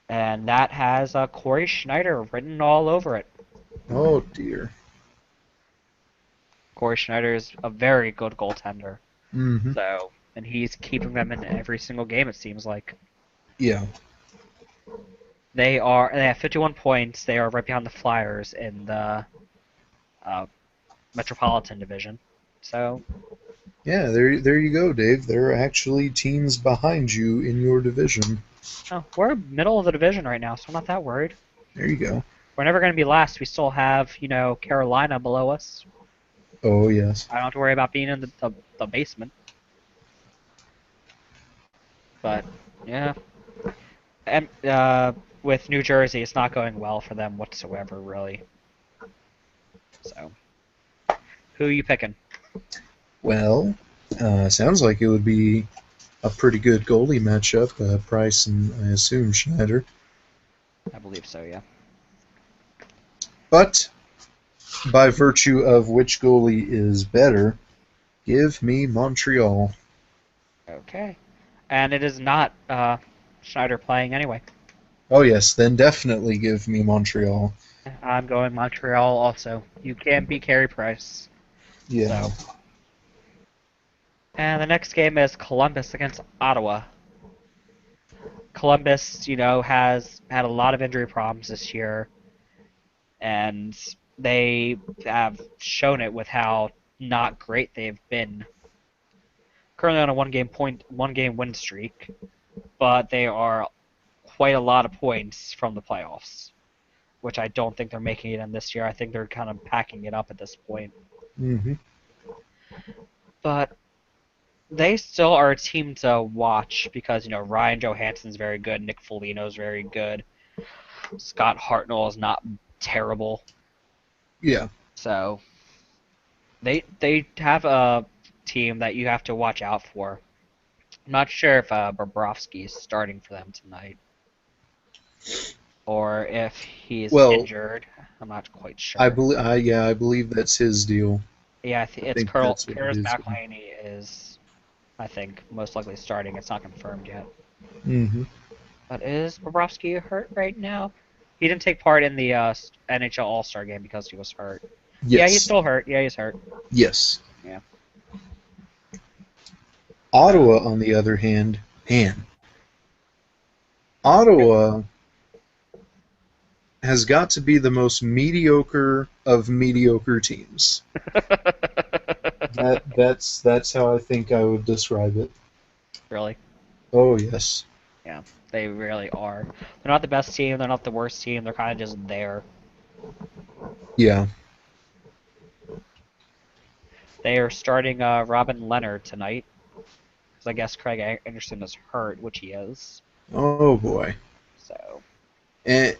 and that has Corey Schneider written all over it. Oh dear. Corey Schneider is a very good goaltender. Mm-hmm. And he's keeping them in every single game. It seems like Yeah. they have 51 points. They are right behind the Flyers in the uh, Metropolitan Division. So Yeah, there you go, Dave. There are actually teams behind you in your division. Oh, we're middle of the division right now, so I'm not that worried. There you go. We're never going to be last. We still have, Carolina below us. Oh, yes. I don't have to worry about being in the basement. But, yeah. And, with New Jersey, it's not going well for them whatsoever, really. So, who are you picking? Well, sounds like it would be a pretty good goalie matchup. Price and I assume Schneider. I believe so, yeah. But by virtue of which goalie is better, give me Montreal. Okay. And it is not Schneider playing anyway. Oh, yes, then definitely give me Montreal. I'm going Montreal also. You can't beat Carey Price. Yeah. So. And the next game is Columbus against Ottawa. Columbus, has had a lot of injury problems this year, and they have shown it with how not great they've been. Currently on a one game win streak, but they are quite a lot of points from the playoffs, which I don't think they're making it in this year. I think they're kind of packing it up at this point. Hmm. But they still are a team to watch because, Ryan Johansson's very good, Nick Foligno's very good, Scott Hartnell is not terrible. Yeah. So they have a team that you have to watch out for. I'm not sure if Bobrovsky is starting for them tonight or if he's Well, injured. I'm not quite I sure. believe, I believe that's his deal. Yeah, I it's think that's what it Curtis is. McElhinney is, I think, most likely starting. It's not confirmed yet. Hmm. But is Bobrovsky hurt right now? He didn't take part in the NHL All-Star game because he was hurt. Yeah, he's Yes. still hurt. Yeah, he's hurt. Yes. Yeah. Ottawa, on the other hand, man, Ottawa has got to be the most mediocre of mediocre teams. That's how I think I would describe it. Really? Oh yes. Yeah, they really are. They're not the best team. They're not the worst team. They're kind of just there. Yeah. They are starting Robin Leonard tonight because I guess Craig Anderson is hurt, which he is. Oh boy. So And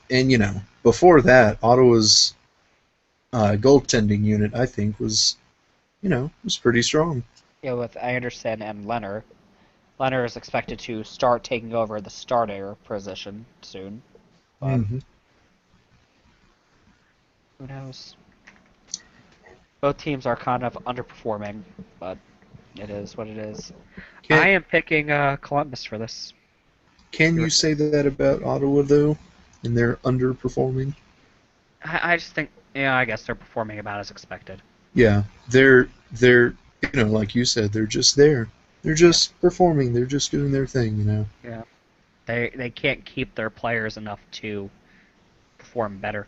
before that, Ottawa's goaltending unit, I think, was pretty strong. yeah, with Anderson and Leonard, Leonard is expected to start taking over the starter position soon. But Hmm. who knows? Both teams are kind of underperforming, but it is what it is. I Can am picking Columbus for this. can you say that about Ottawa though? And they're underperforming? I just think, yeah, I guess they're performing about as expected. Yeah, they're like you said, they're just there. They're Yeah, just performing. They're just doing their thing. yeah. They can't keep their players enough to perform better.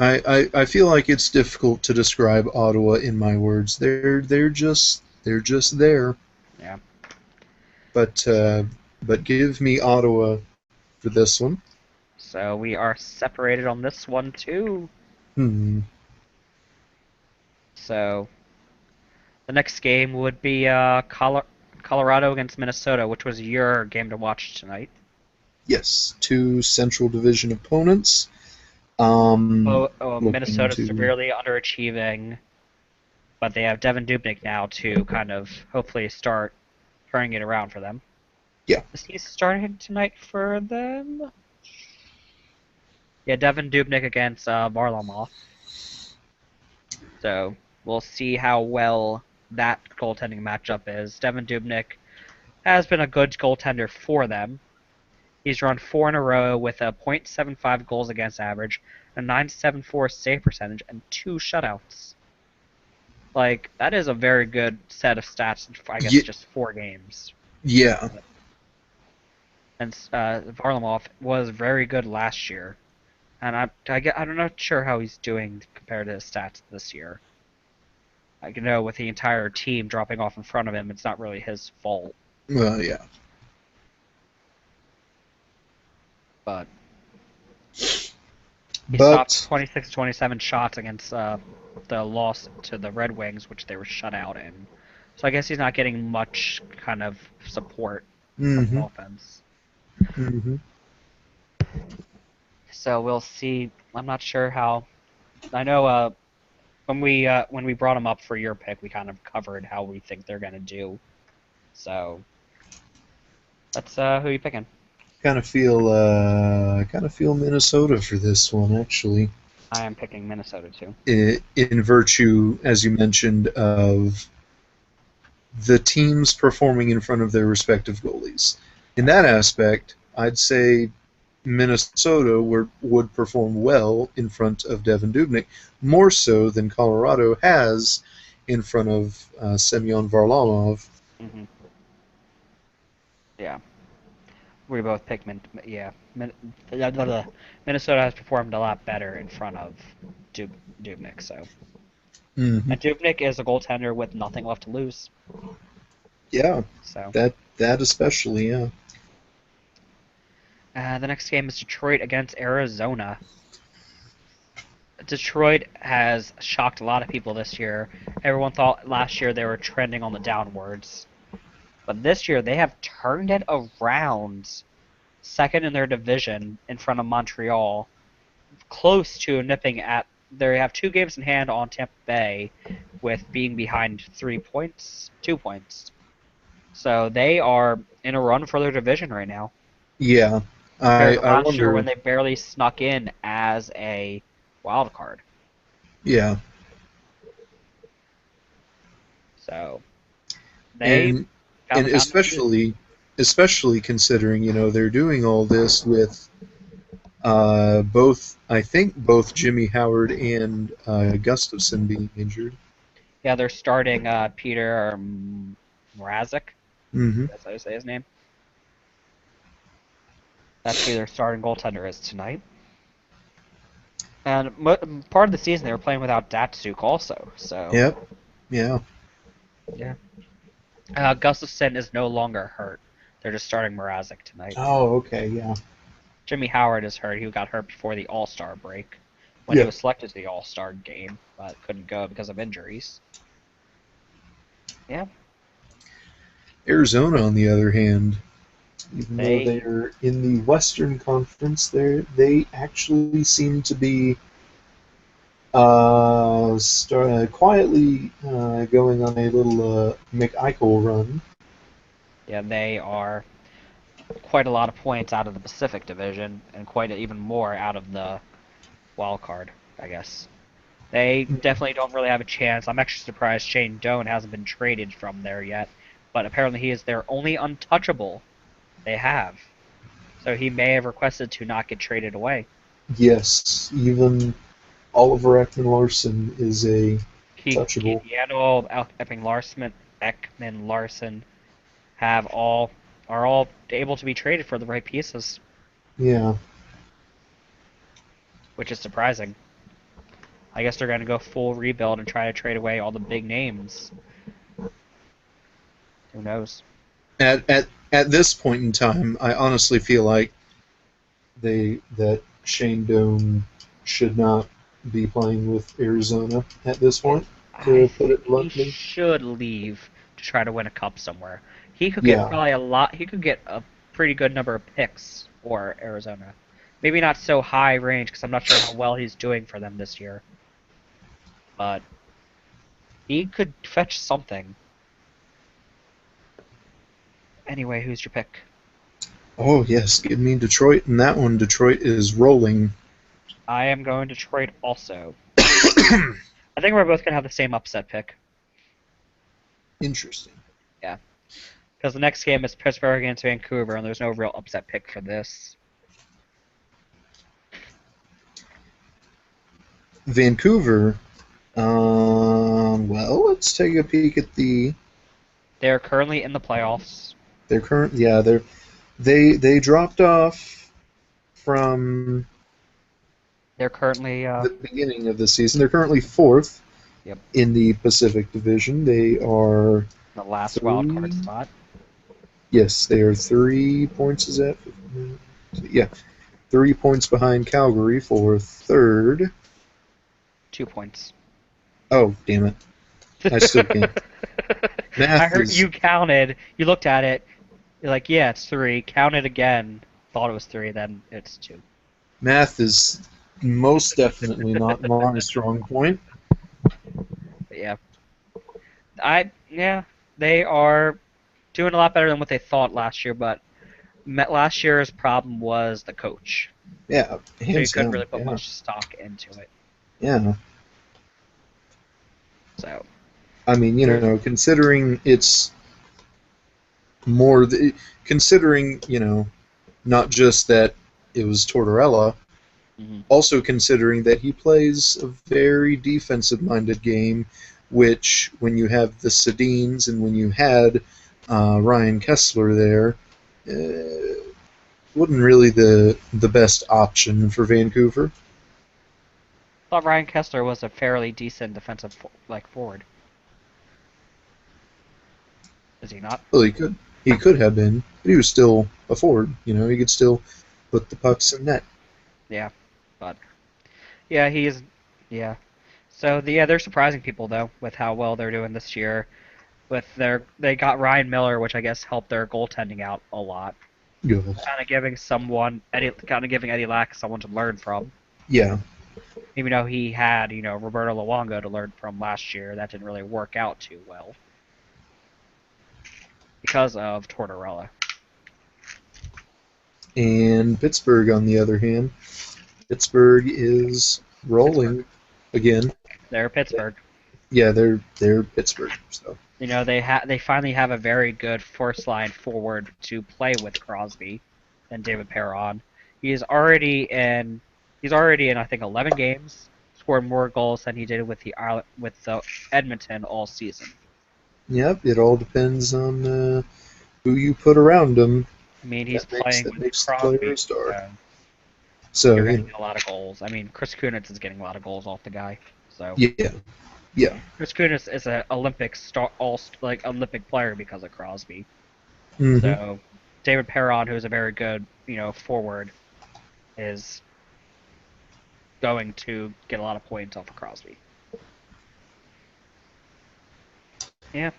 I feel like it's difficult to describe Ottawa in my words. They're just there. Yeah. But give me Ottawa for this one. So we are separated on this one too. Hmm. So the next game would be Colorado against Minnesota, which was your game to watch tonight. Yes, two Central Division opponents. Um, looking Minnesota to severely underachieving, but they have Devin Dubnyk now to kind of hopefully start turning it around for them. yeah. Is he starting tonight for them? Yeah, Devin Dubnyk against Varlamov. So we'll see how well that goaltending matchup is. Devin Dubnyk has been a good goaltender for them. He's run 4 in a row with a .75 goals against average, a .974 save percentage, and 2 shutouts. Like, that is a very good set of stats in, I guess, Yeah, just 4 games. yeah. And Varlamov was very good last year. And I'm not sure how he's doing compared to his stats this year. I know with the entire team dropping off in front of him, it's not really his fault. Well, yeah. but he stopped But 26 to 27 shots against the loss to the Red Wings, which they were shut out in. So I guess he's not getting much kind of support from the hmm offense. hmm So we'll see. I'm not sure how. I know when we brought him up for your pick, we kind of covered how we think they're gonna do. So that's who you picking? kind of feel Minnesota for this one actually. I am picking Minnesota too. In virtue, as you mentioned, of the teams performing in front of their respective goalies. In that aspect, I'd say Minnesota would perform well in front of Devin Dubnyk, more so than Colorado has in front of Semyon Varlamov. Hmm. Yeah, we both picked Minnesota has performed a lot better in front of Dubnyk. So hmm and Dubnyk is a goaltender with nothing left to lose. Yeah, So that especially, yeah. the next game is Detroit against Arizona. Detroit has shocked a lot of people this year. Everyone thought last year they were trending on the downwards. But this year they have turned it around. Second in their division in front of Montreal. Close to nipping at. They have 2 games in hand on Tampa Bay, with being behind 3 points, 2 points. So they are in a run for their division right now. Yeah, Compared to I last year when wonder. they barely snuck in as a wild card. Yeah, So they and found and the fountain of youth. especially considering they're doing all this with both I think both Jimmy Howard and Gustafson being injured. Yeah, they're starting Peter Mrazek. hmm That's how you say his name. That's who their starting goaltender is tonight. And part of the season they were playing without Datsuk also. So Yep. Yeah. yeah, Gustafson is no longer hurt. They're just starting Mrazek tonight. Oh, okay. Yeah. Jimmy Howard is hurt. He got hurt before the All-Star break when he Yeah. was selected to the All-Star game, but couldn't go because of injuries. Yeah, Arizona, on the other hand, even though they they're in the Western Conference, they actually seem to be quietly going on a little McEichel run. yeah they are quite a lot of points out of the Pacific Division and even more out of the wild card, I guess. They definitely don't really have a chance. I'm actually surprised Shane Doan hasn't been traded from there yet, but apparently he is their only untouchable they have. So he may have requested to not get traded away. Yes, even Oliver Ekman Larson is a touchable. Yandel, Ekman Larson have all are all able to be traded for the right pieces, Yeah. which is surprising. I guess they're going to go full rebuild and try to trade away all the big names. Who knows? At this point in time, I honestly feel like that Shane Doan should not be playing with Arizona at this point, I to put think it he bluntly. should leave to try to win a cup somewhere. He could get Yeah. probably a lot. He could get a pretty good number of picks for Arizona. Maybe not so high range because I'm not sure how well he's doing for them this year. But he could fetch something. Anyway, who's your pick? Oh yes, give me Detroit in that one. Detroit is rolling. I am going Detroit also. I think we're both gonna have the same upset pick. Interesting. Yeah, because the next game is Pittsburgh against Vancouver, and there's no real upset pick for this. Vancouver. Well, let's take a peek at They're currently in the playoffs. their current. Yeah, they dropped off from They're currently the beginning of the season. They're currently fourth yep, in the Pacific Division. They are the last wild card three. spot. Yes, they are 3 points. Is that? Yeah. 3 points behind Calgary for third. 2 points. Oh, damn it. I still can't. I Math heard is you counted. You looked at it. You're like, yeah, it's 3. Counted again. Thought it was 3. Then it's 2. math is most definitely not my strong point. But yeah, yeah, they are doing a lot better than what they thought last year. But last year's problem was the coach, Yeah, so you hands couldn't down. really put Yeah, much stock into it. yeah. So I mean, considering it's more, considering not just that it was Tortorella, mhm. also considering that he plays a very defensive-minded game, which when you have the Sedins and when you had Ryan Kessler there, wasn't really the best option for Vancouver. Thought Ryan Kessler was a fairly decent defensive forward. Is he not? Well, he could have been, but he was still a forward. He could still put the pucks in net. Yeah, but yeah, he's yeah. So yeah, they're surprising people though with how well they're doing this year. They got Ryan Miller, which I guess helped their goaltending out a lot. Good. Kind of giving Eddie Lack someone to learn from. Yeah. Even though he had Roberto Luongo to learn from last year, that didn't really work out too well because of Tortorella. And Pittsburgh, on the other hand, Pittsburgh is Pittsburgh, rolling again. they're Pittsburgh. Yeah, they're Pittsburgh. So They finally have a very good first line forward to play with Crosby and David Perron. He's already in I think 11 games, scored more goals than he did with the Edmonton all season. yep, it all depends on who you put around him. I mean, he's That playing that with makes the player a Crosby, star. so So you're getting a lot of goals. I mean, Chris Kunitz is getting a lot of goals off the guy. So yeah, yeah. Chris Kunitz is an Olympic star, Olympic player because of Crosby. Hmm. So David Perron, who's a very good forward, is going to get a lot of points off of Crosby. Yeah,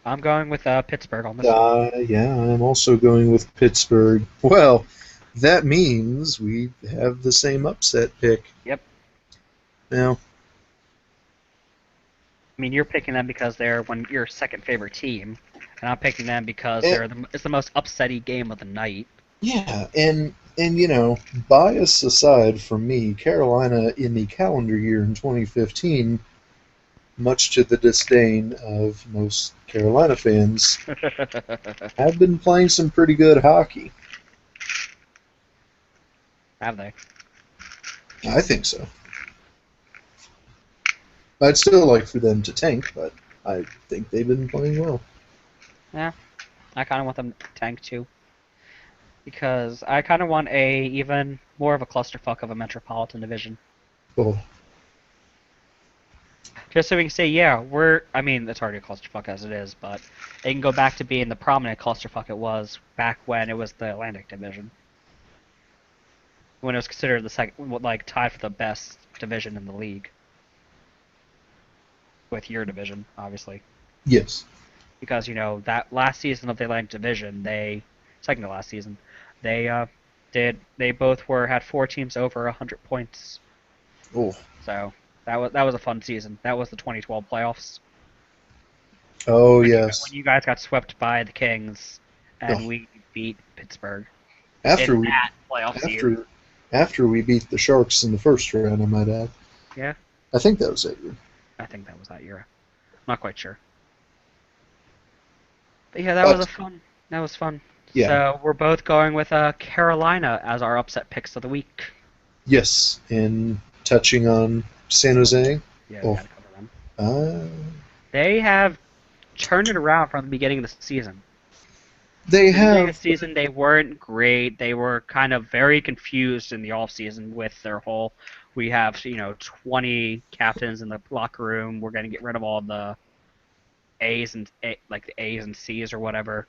I'm going with Pittsburgh on this one. Yeah, I'm also going with Pittsburgh. Well, that means we have the same upset pick. Yep. Now, I mean, you're picking them because they're your second favorite team, and I'm picking them because eh, it's the most upsetty game of the night. yeah, and bias aside from me, Carolina in the calendar year in 2015, much to the disdain of most Carolina fans, have been playing some pretty good hockey. Have they? I think so. I'd still like for them to tank, but I think they've been playing well. Yeah, I kind of want them to tank too, because I kind of want a even more of a clusterfuck of a Metropolitan Division. Oh, Just so we can say, yeah, I mean, it's already a clusterfuck as it is, but it can go back to being the prominent clusterfuck it was back when it was the Atlantic Division. When it was considered the second, tied for the best division in the league. With your division, obviously. yes. Because, that last season of the Atlantic Division, second to last season, they both had 4 teams over 100 points. Oh, So, that was a fun season. That was the 2012 playoffs. oh When yes. you guys got swept by the Kings, Oh, and we beat Pittsburgh in after we that playoffs year. after we beat the Sharks in the first round, I might add. Yeah, I think that was it. I think that was that year. I'm not quite sure. But yeah, But that was fun. yeah, So we're both going with Carolina as our upset picks of the week. yes. And touching on San Jose, Yeah, we oh, gotta cover them. uh, They have turned it around from the beginning of the season. they The beginning of have. the season, they weren't great. They were kind of very confused in the off season with their whole. We have 20 captains in the locker room. We're gonna get rid of all the the A's and C's or whatever,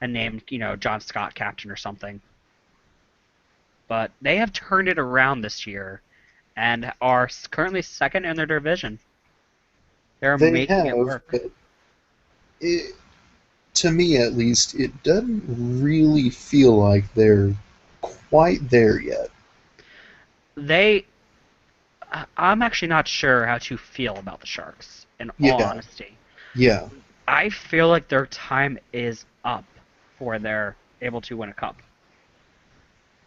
and named John Scott captain or something. but they have turned it around this year and are currently second in their division. They're They making it have, work. but it, to me at least, it doesn't really feel like they're quite there yet. They, I'm actually not sure how to feel about the Sharks. In all Yeah, honesty, yeah. I feel like their time is up for they're able to win a cup.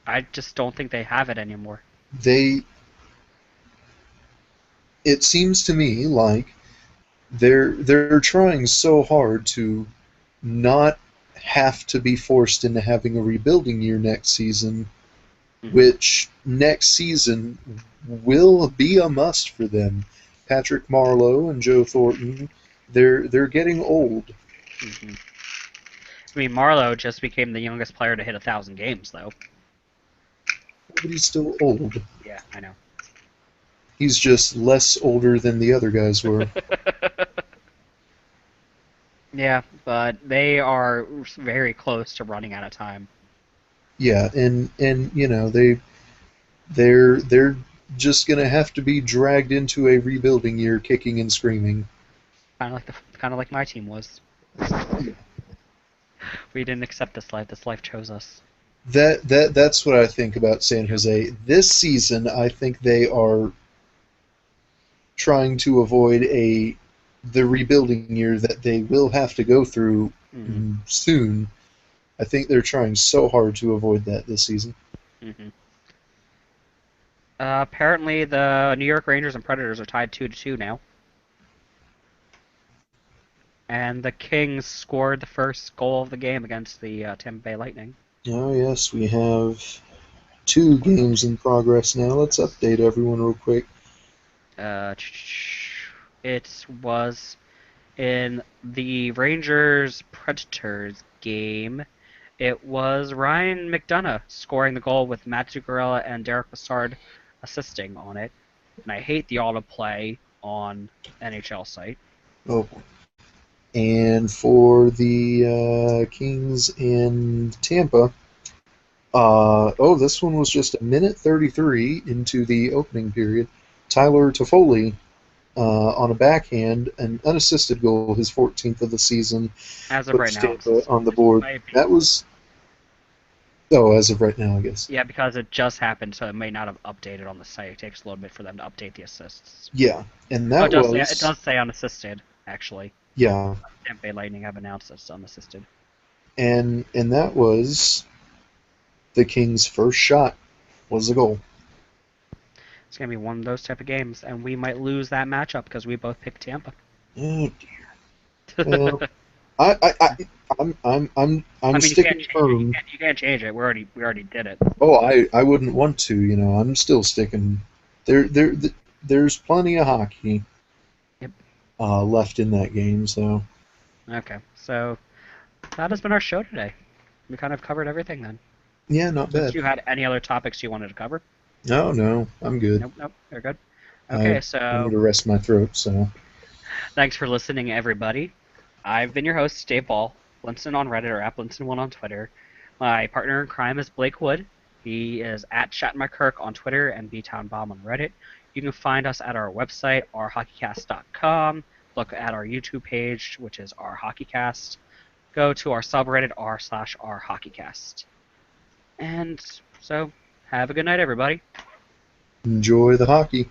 I just don't think they have it anymore. They. It seems to me like they're trying so hard to not have to be forced into having a rebuilding year next season, Hmm. which next season will be a must for them. Patrick Marleau and Joe Thornton, they're getting old. Hmm. I mean, Marlowe just became the youngest player to hit 1,000 games, though. But he's still old. Yeah, I know. He's just less older than the other guys were. Yeah, but they are very close to running out of time. Yeah, and you know they're just gonna have to be dragged into a rebuilding year, kicking and screaming. Kind of like my team was. We didn't accept this life. This life chose us. That's what I think about San Jose. This season, I think they are trying to avoid a the rebuilding year that they will have to go through Hmm. soon. I think they're trying so hard to avoid that this season. Hmm. Apparently, the New York Rangers and Predators are tied 2-2 now, and the Kings scored the first goal of the game against the Tampa Bay Lightning. Oh yes, we have two games in progress now. Let's update everyone real quick. Uh, it was in the Rangers Predators game. It was Ryan McDonough scoring the goal with Matt Zuccarello and Derek Brassard assisting on it. And I hate the autoplay on NHL site. Oh, and for the Kings in Tampa, this one was just a minute 33 into the opening period. Tyler Toffoli on a backhand, an unassisted goal, his 14th of the season, As of right puts now, Tampa on the it board. might be. That was, as of right now, I guess. Yeah, because it just happened, so it may not have updated on the site. It takes a little bit for them to update the assists. Yeah, and Oh, that it was, does say unassisted, actually. yeah, Tampa Bay Lightning have announced it's unassisted. and that was the Kings' first shot was a goal. It's gonna be one of those type of games, and we might lose that matchup because we both picked Tampa. Oh, well, I'm I mean, you can't sticking change it. firm. You can't change it. We already did it. Oh, I wouldn't want to. I'm still sticking. There's plenty of hockey Yep. left in that game. So Okay. So that has been our show today. We kind of covered everything then. yeah, not Unless bad. you had any other topics you wanted to cover. No, no, I'm good. Nope. Nope. You're good. I Okay. I need So to rest my throat. So thanks for listening, everybody. I've been your host, Dave Ball, Blinson on Reddit or at Blinson1 on Twitter. My partner in crime is Blake Wood. He is at ShatMyKirk on Twitter and BTownBomb on Reddit. You can find us at our website, ourhockeycast.com. Look at our YouTube page, which is our hockeycast. Go to our subreddit r/rhockeycast. And so, have a good night, everybody. enjoy the hockey.